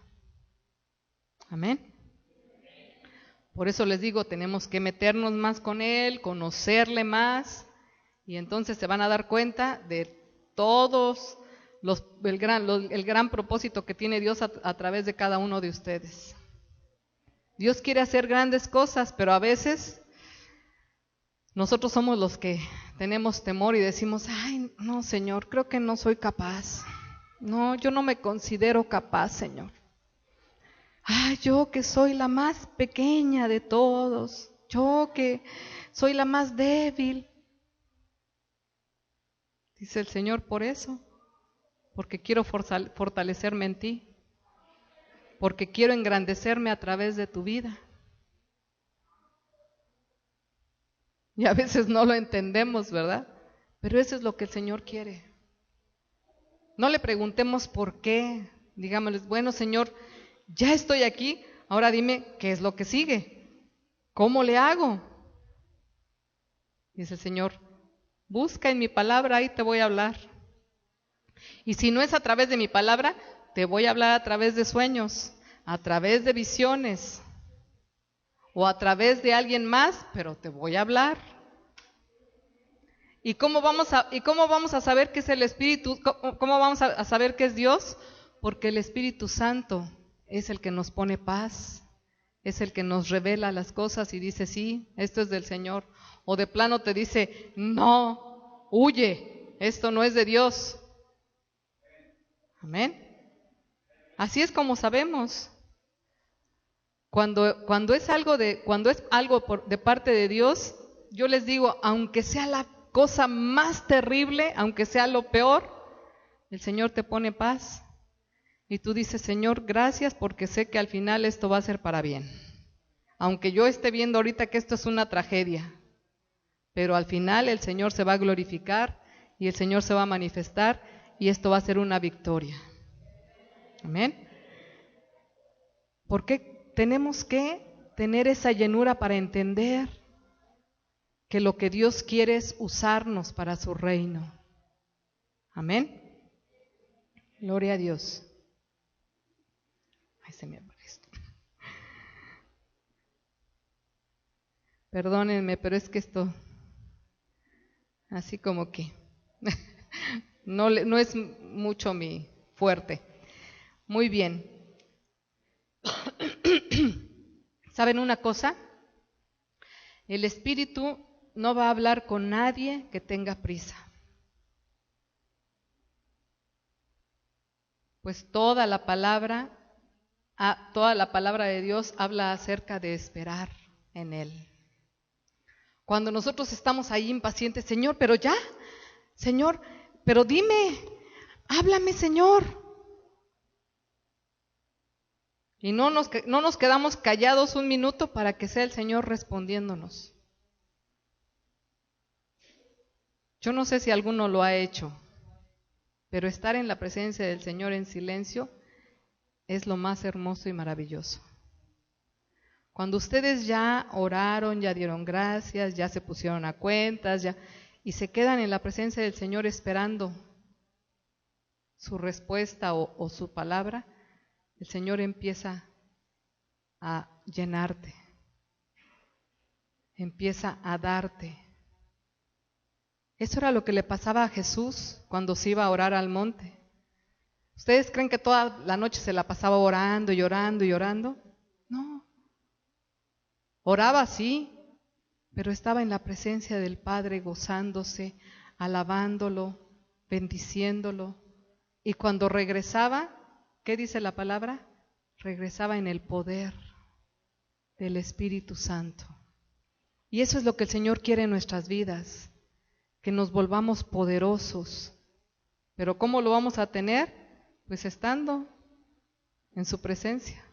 Amén. Por eso les digo, tenemos que meternos más con Él, conocerle más, y entonces se van a dar cuenta de todos el gran propósito que tiene Dios a través de cada uno de ustedes. Dios quiere hacer grandes cosas, pero a veces nosotros somos los que tenemos temor y decimos, ay, no, Señor, creo que no soy capaz. No, yo no me considero capaz, Señor. Ay, yo que soy la más pequeña de todos, yo que soy la más débil. Dice el Señor, por eso, porque quiero fortalecerme en ti, porque quiero engrandecerme a través de tu vida. Y a veces no lo entendemos, ¿verdad? Pero eso es lo que el Señor quiere. No le preguntemos por qué. Digámosles, bueno, Señor, ya estoy aquí, ahora dime qué es lo que sigue. ¿Cómo le hago? Dice el Señor, busca en mi palabra, ahí te voy a hablar. Y si no es a través de mi palabra, te voy a hablar a través de sueños, a través de visiones, o a través de alguien más, pero te voy a hablar. ¿Y cómo vamos a saber qué es el Espíritu? ¿Cómo vamos a saber qué es Dios? Porque el Espíritu Santo es el que nos pone paz, es el que nos revela las cosas y dice, sí, esto es del Señor. O de plano te dice, no, huye, esto no es de Dios. Amén. Así es como sabemos. Cuando es algo de parte de Dios, yo les digo, aunque sea la cosa más terrible, aunque sea lo peor, el Señor te pone paz. Y tú dices, Señor, gracias porque sé que al final esto va a ser para bien. Aunque yo esté viendo ahorita que esto es una tragedia, pero al final el Señor se va a glorificar y el Señor se va a manifestar y esto va a ser una victoria. Amén. Porque tenemos que tener esa llenura para entender que lo que Dios quiere es usarnos para su reino. Amén. Gloria a Dios. Ay, se me abre esto. Perdónenme, pero es que esto, así como que no es mucho mi fuerte. Muy bien. ¿Saben una cosa? El Espíritu no va a hablar con nadie que tenga prisa. Pues toda la palabra de Dios habla acerca de esperar en Él. Cuando nosotros estamos ahí impacientes, Señor, pero ya, Señor, pero dime, háblame, Señor. Y no nos quedamos callados un minuto para que sea el Señor respondiéndonos. Yo no sé si alguno lo ha hecho, pero estar en la presencia del Señor en silencio es lo más hermoso y maravilloso. Cuando ustedes ya oraron, ya dieron gracias, ya se pusieron a cuentas, y se quedan en la presencia del Señor esperando su respuesta o su palabra, el Señor empieza a llenarte, empieza a darte. Eso era lo que le pasaba a Jesús cuando se iba a orar al monte. ¿Ustedes creen que toda la noche se la pasaba orando y orando y orando? No. Oraba sí, pero estaba en la presencia del Padre gozándose, alabándolo, bendiciéndolo. Y cuando regresaba, ¿qué dice la palabra? Regresaba en el poder del Espíritu Santo. Y eso es lo que el Señor quiere en nuestras vidas, que nos volvamos poderosos. ¿Pero cómo lo vamos a tener? Pues estando en su presencia.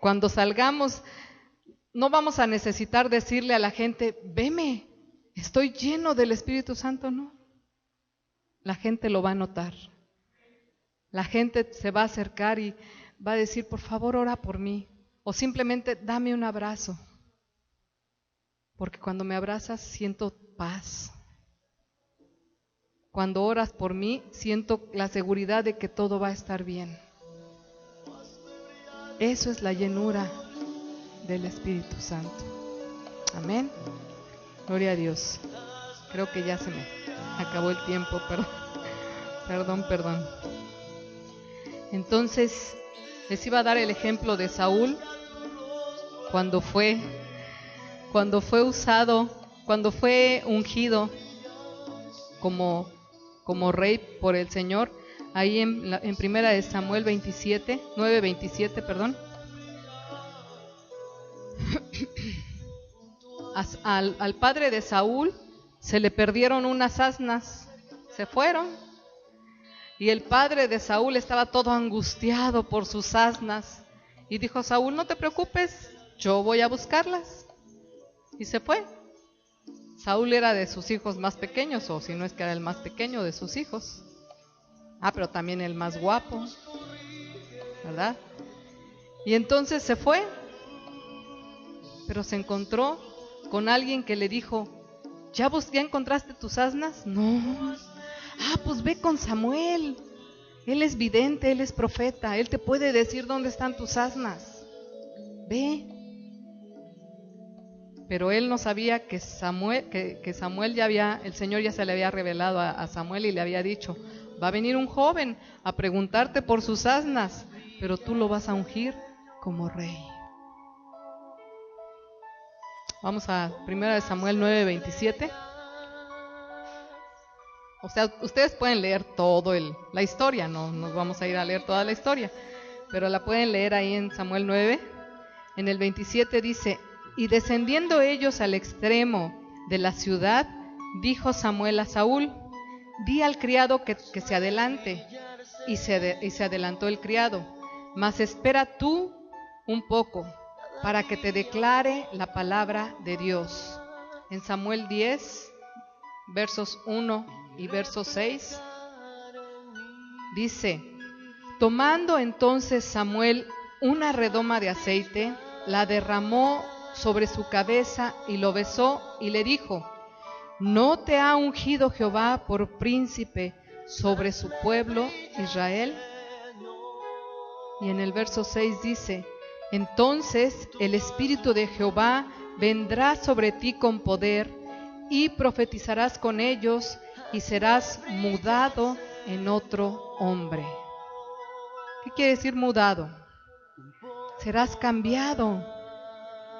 Cuando salgamos, no vamos a necesitar decirle a la gente, veme, estoy lleno del Espíritu Santo, no. La gente lo va a notar. La gente se va a acercar y va a decir, por favor, ora por mí. O simplemente, dame un abrazo. Porque cuando me abrazas, siento paz. Cuando oras por mí, siento la seguridad de que todo va a estar bien. Eso es la llenura del Espíritu Santo. Amén. Gloria a Dios. Creo que ya se me acabó el tiempo, perdón. Entonces, les iba a dar el ejemplo de Saúl cuando fue ungido como rey por el Señor. Ahí en primera de Samuel 9:27, al padre de Saúl se le perdieron unas asnas, se fueron, y el padre de Saúl estaba todo angustiado por sus asnas, y dijo Saúl, no te preocupes, yo voy a buscarlas, y se fue. Saúl era de sus hijos más pequeños, o si no es que era el más pequeño de sus hijos. Pero también el más guapo, ¿verdad? Y entonces se fue, pero se encontró con alguien que le dijo, ¿ya encontraste tus asnas? No. Pues ve con Samuel. Él es vidente, él es profeta, él te puede decir dónde están tus asnas. Ve. Pero él no sabía que Samuel el Señor ya se le había revelado a Samuel y le había dicho, va a venir un joven a preguntarte por sus asnas, pero tú lo vas a ungir como rey. Vamos a 1 Samuel 9:27. O sea, ustedes pueden leer la historia, no nos vamos a ir a leer toda la historia, pero la pueden leer ahí en Samuel 9. En el 27 dice, y descendiendo ellos al extremo de la ciudad, dijo Samuel a Saúl, di al criado que se adelante. Y se adelantó el criado, mas espera tú un poco, para que te declare la palabra de Dios. En Samuel 10, versos 1 y verso 6, dice, tomando entonces Samuel una redoma de aceite, la derramó sobre su cabeza y lo besó y le dijo, ¿no te ha ungido Jehová por príncipe sobre su pueblo Israel? Y en el verso 6 dice, entonces el Espíritu de Jehová vendrá sobre ti con poder y profetizarás con ellos y serás mudado en otro hombre. ¿Qué quiere decir mudado? Serás cambiado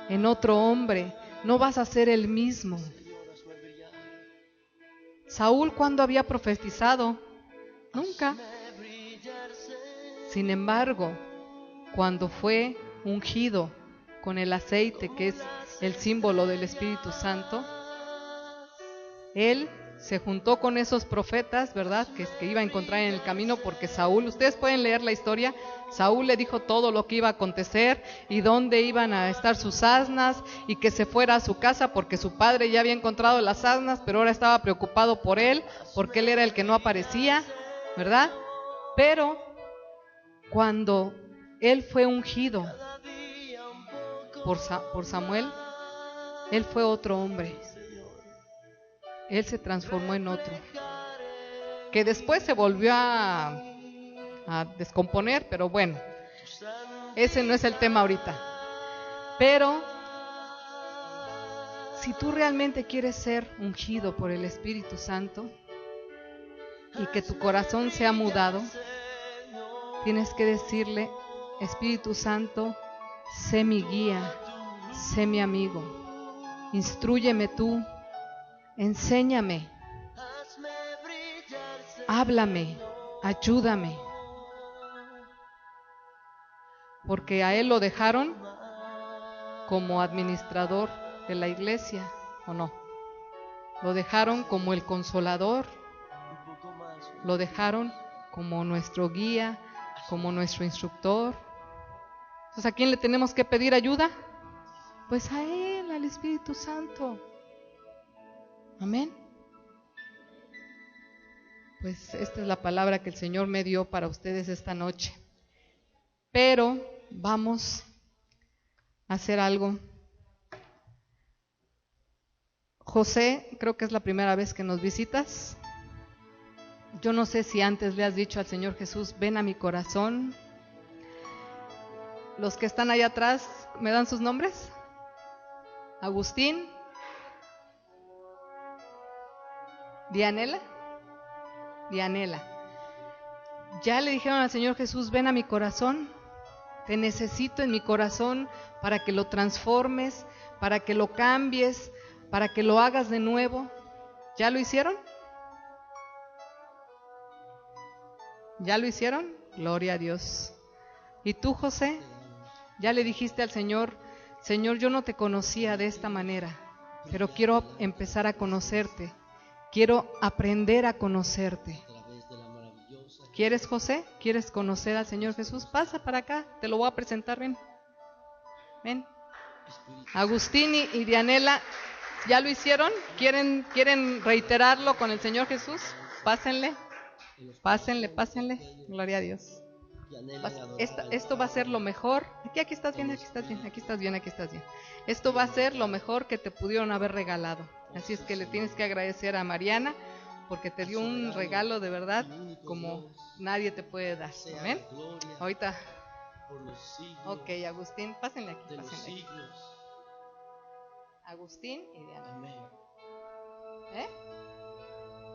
en otro hombre, no vas a ser el mismo. Saúl, ¿cuándo había profetizado? Nunca. Sin embargo, cuando fue ungido con el aceite, que es el símbolo del Espíritu Santo, él se juntó con esos profetas, ¿verdad?, que iba a encontrar en el camino, porque Saúl, ustedes pueden leer la historia, Saúl le dijo todo lo que iba a acontecer y dónde iban a estar sus asnas y que se fuera a su casa porque su padre ya había encontrado las asnas, pero ahora estaba preocupado por él, porque él era el que no aparecía, ¿verdad? Pero cuando él fue ungido por Samuel, él fue otro hombre. Él se transformó en otro, que después se volvió a descomponer, pero bueno, ese no es el tema ahorita. Pero si tú realmente quieres ser ungido por el Espíritu Santo y que tu corazón sea mudado, tienes que decirle, Espíritu Santo, sé mi guía, sé mi amigo, instrúyeme tú, enséñame, háblame, ayúdame. Porque a él lo dejaron como administrador de la iglesia, ¿o no? Lo dejaron como el consolador, lo dejaron como nuestro guía, como nuestro instructor. Entonces, ¿a quién le tenemos que pedir ayuda? Pues a Él, al Espíritu Santo. Amén. Pues esta es la palabra que el Señor me dio para ustedes esta noche. Pero vamos a hacer algo. José, creo que es la primera vez que nos visitas. Yo no sé si antes le has dicho al Señor Jesús, ven a mi corazón. Los que están allá atrás, ¿me dan sus nombres? Agustín, Dianela. ¿Ya le dijeron al Señor Jesús, ven a mi corazón? Te necesito en mi corazón para que lo transformes, para que lo cambies, para que lo hagas de nuevo. ¿Ya lo hicieron? ¿Ya lo hicieron? Gloria a Dios. ¿Y tú, José? ¿Ya le dijiste al Señor, Señor, yo no te conocía de esta manera, pero quiero empezar a conocerte, quiero aprender a conocerte? ¿Quieres, José? ¿Quieres conocer al Señor Jesús? Pasa para acá, te lo voy a presentar, ven. Ven. Agustín y Dianela, ¿ya lo hicieron? ¿Quieren reiterarlo con el Señor Jesús? Pásenle, gloria a Dios. Esto va a ser lo mejor. Aquí estás bien. Esto va a ser lo mejor que te pudieron haber regalado. Así es que le tienes que agradecer a Mariana porque te dio un regalo de verdad como nadie te puede dar. ¿Amén? Ahorita. Ok, Agustín, pásenle aquí. Agustín y Diana.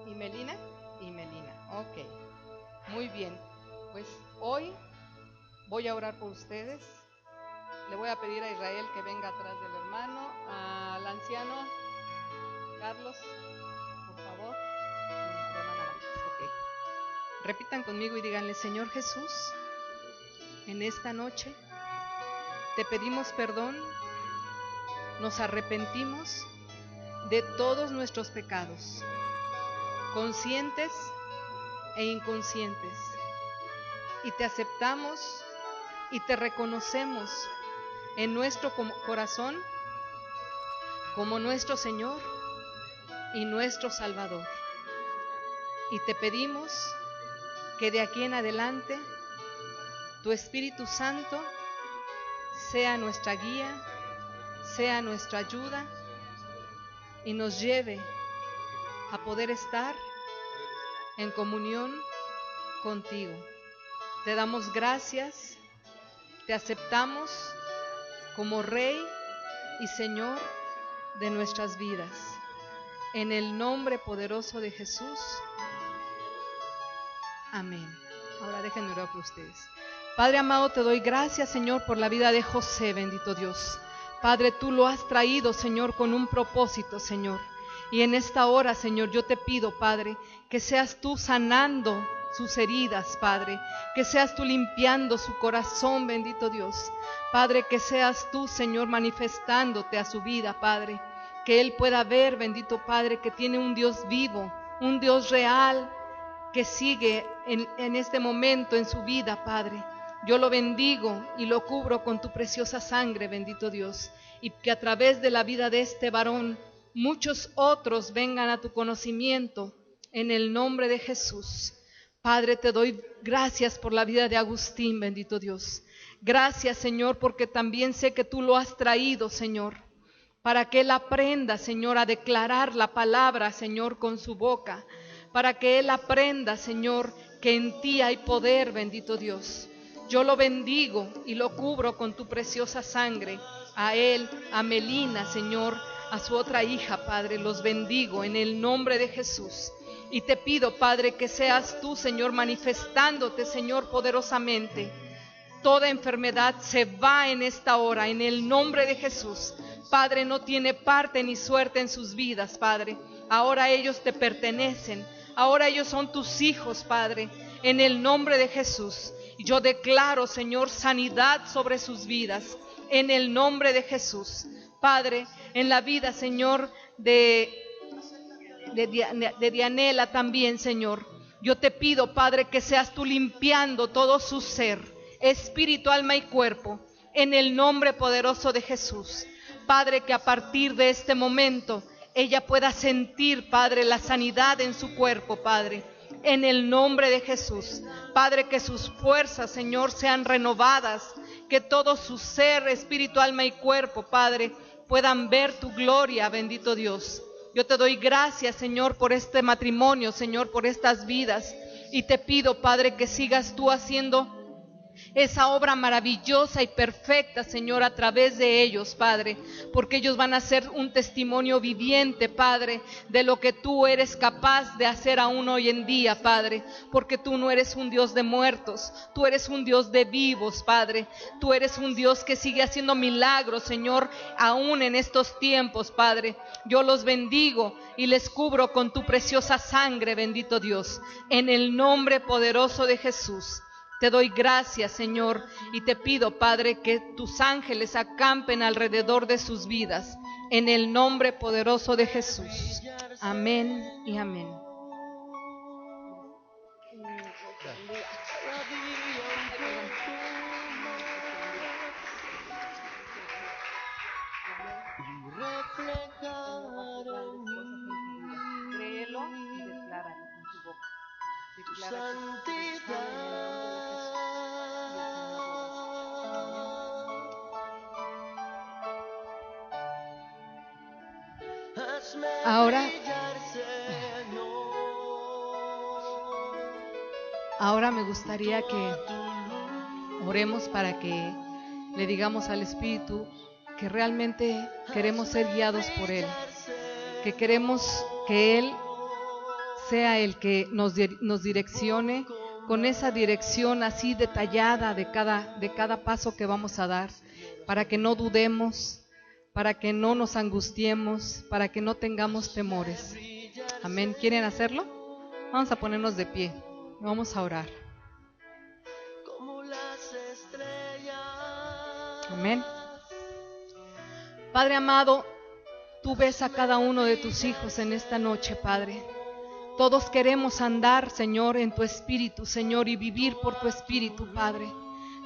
¿Y Melina? Ok. Muy bien. Pues hoy voy a orar por ustedes. Le voy a pedir a Israel que venga atrás del hermano, al anciano Carlos, por favor. Okay. Repitan conmigo y díganle, Señor Jesús, en esta noche te pedimos perdón, nos arrepentimos de todos nuestros pecados, conscientes e inconscientes. Y te aceptamos y te reconocemos en nuestro corazón como nuestro Señor y nuestro Salvador. Y te pedimos que de aquí en adelante tu Espíritu Santo sea nuestra guía, sea nuestra ayuda y nos lleve a poder estar en comunión contigo. Te damos gracias, te aceptamos como Rey y Señor de nuestras vidas. En el nombre poderoso de Jesús. Amén. Ahora déjenme orar por ustedes. Padre amado, te doy gracias, Señor, por la vida de José, bendito Dios. Padre, tú lo has traído, Señor, con un propósito, Señor. Y en esta hora, Señor, yo te pido, Padre, que seas tú sanando sus heridas, Padre, que seas tú limpiando su corazón, bendito Dios. Padre, que seas tú, Señor, manifestándote a su vida, Padre, que él pueda ver, bendito Padre, que tiene un Dios vivo, un Dios real, que sigue en este momento en su vida, Padre. Yo lo bendigo y lo cubro con tu preciosa sangre, bendito Dios, y que a través de la vida de este varón, muchos otros vengan a tu conocimiento, en el nombre de Jesús. Padre, te doy gracias por la vida de Agustín, bendito Dios. Gracias, Señor, porque también sé que tú lo has traído, Señor, para que él aprenda, Señor, a declarar la palabra, Señor, con su boca, para que él aprenda, Señor, que en ti hay poder, bendito Dios. Yo lo bendigo y lo cubro con tu preciosa sangre, a él, a Melina, Señor, a su otra hija, Padre, los bendigo en el nombre de Jesús. Y te pido, Padre, que seas tú, Señor, manifestándote, Señor, poderosamente. Toda enfermedad se va en esta hora, en el nombre de Jesús. Padre, no tiene parte ni suerte en sus vidas, Padre. Ahora ellos te pertenecen. Ahora ellos son tus hijos, Padre, en el nombre de Jesús. Yo declaro, Señor, sanidad sobre sus vidas, en el nombre de Jesús. Padre, en la vida, Señor, de Dianela también, Señor. Yo te pido, Padre, que seas tú limpiando todo su ser, espíritu, alma y cuerpo. en el nombre poderoso de Jesús. Padre, que a partir de este momento ella pueda sentir, Padre, la sanidad en su cuerpo, Padre, en el nombre de Jesús. Padre, que sus fuerzas, Señor, sean renovadas, que todo su ser, espíritu, alma y cuerpo, Padre, puedan ver tu gloria, bendito Dios. Yo te doy gracias, Señor, por este matrimonio, Señor, por estas vidas, y te pido, Padre, que sigas tú haciendo esa obra maravillosa y perfecta, Señor, a través de ellos, Padre, porque ellos van a ser un testimonio viviente, Padre, de lo que tú eres capaz de hacer aún hoy en día, Padre, porque tú no eres un Dios de muertos, tú eres un Dios de vivos, Padre, tú eres un Dios que sigue haciendo milagros, Señor, aún en estos tiempos, Padre. Yo los bendigo y les cubro con tu preciosa sangre, bendito Dios, en el nombre poderoso de Jesús. Te doy gracias, Señor, y te pido, Padre, que tus ángeles acampen alrededor de sus vidas, en el nombre poderoso de Jesús. Amén y amén. Créelo y decláralo con tu boca. Ahora me gustaría que oremos para que le digamos al Espíritu que realmente queremos ser guiados por Él, que queremos que Él sea el que nos direccione con esa dirección así detallada de cada paso que vamos a dar, para que no dudemos, para que no nos angustiemos, para que no tengamos temores. Amén. ¿Quieren hacerlo? Vamos a ponernos de pie, vamos a orar. Amén. Padre amado, tú ves a cada uno de tus hijos en esta noche, Padre. Todos queremos andar, Señor, en tu Espíritu, Señor, y vivir por tu Espíritu, Padre.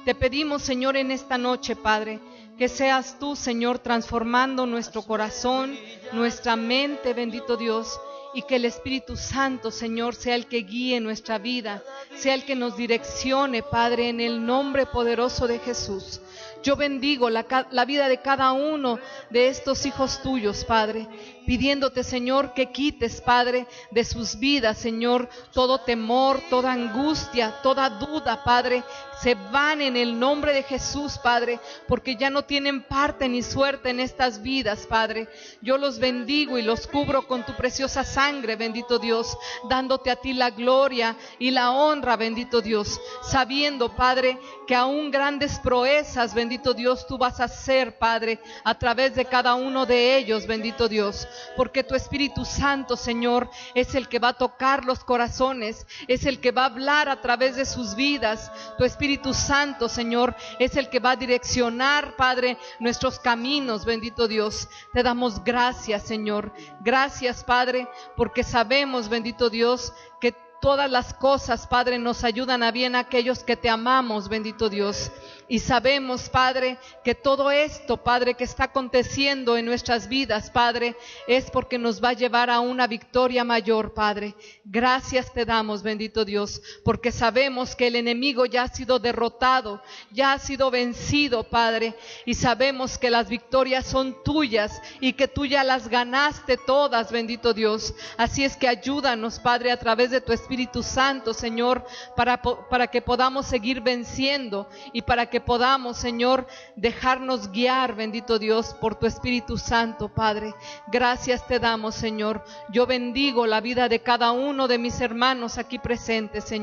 Te pedimos, Señor, en esta noche, Padre, que seas tú, Señor, transformando nuestro corazón, nuestra mente, bendito Dios, y que el Espíritu Santo, Señor, sea el que guíe nuestra vida, sea el que nos direccione, Padre, en el nombre poderoso de Jesús. Yo bendigo la vida de cada uno de estos hijos tuyos, Padre, pidiéndote, Señor, que quites, Padre, de sus vidas, Señor, todo temor, toda angustia, toda duda, Padre. Se van en el nombre de Jesús, Padre, porque ya no tienen parte ni suerte en estas vidas, Padre. Yo los bendigo y los cubro con tu preciosa sangre, bendito Dios, dándote a ti la gloria y la honra, bendito Dios, sabiendo, Padre, que aún grandes proezas, bendito Dios, tú vas a hacer, Padre, a través de cada uno de ellos, bendito Dios, porque tu Espíritu Santo, Señor, es el que va a tocar los corazones, es el que va a hablar a través de sus vidas. Tu Espíritu Santo, Señor, es el que va a direccionar, Padre, nuestros caminos, bendito Dios. Te damos gracias, Señor. Gracias, Padre, porque sabemos, bendito Dios, que todas las cosas, Padre, nos ayudan a bien a aquellos que te amamos, bendito Dios. Y sabemos, Padre, que todo esto, Padre, que está aconteciendo en nuestras vidas, Padre, es porque nos va a llevar a una victoria mayor, Padre. Gracias te damos, bendito Dios, porque sabemos que el enemigo ya ha sido derrotado, ya ha sido vencido, Padre, y sabemos que las victorias son tuyas y que tú ya las ganaste todas, bendito Dios. Así es que ayúdanos, Padre, a través de tu Espíritu Santo, Señor, para que podamos seguir venciendo y para que podamos, Señor, dejarnos guiar, bendito Dios, por tu Espíritu Santo, Padre. Gracias te damos, Señor. Yo bendigo la vida de cada uno de mis hermanos aquí presentes, Señor.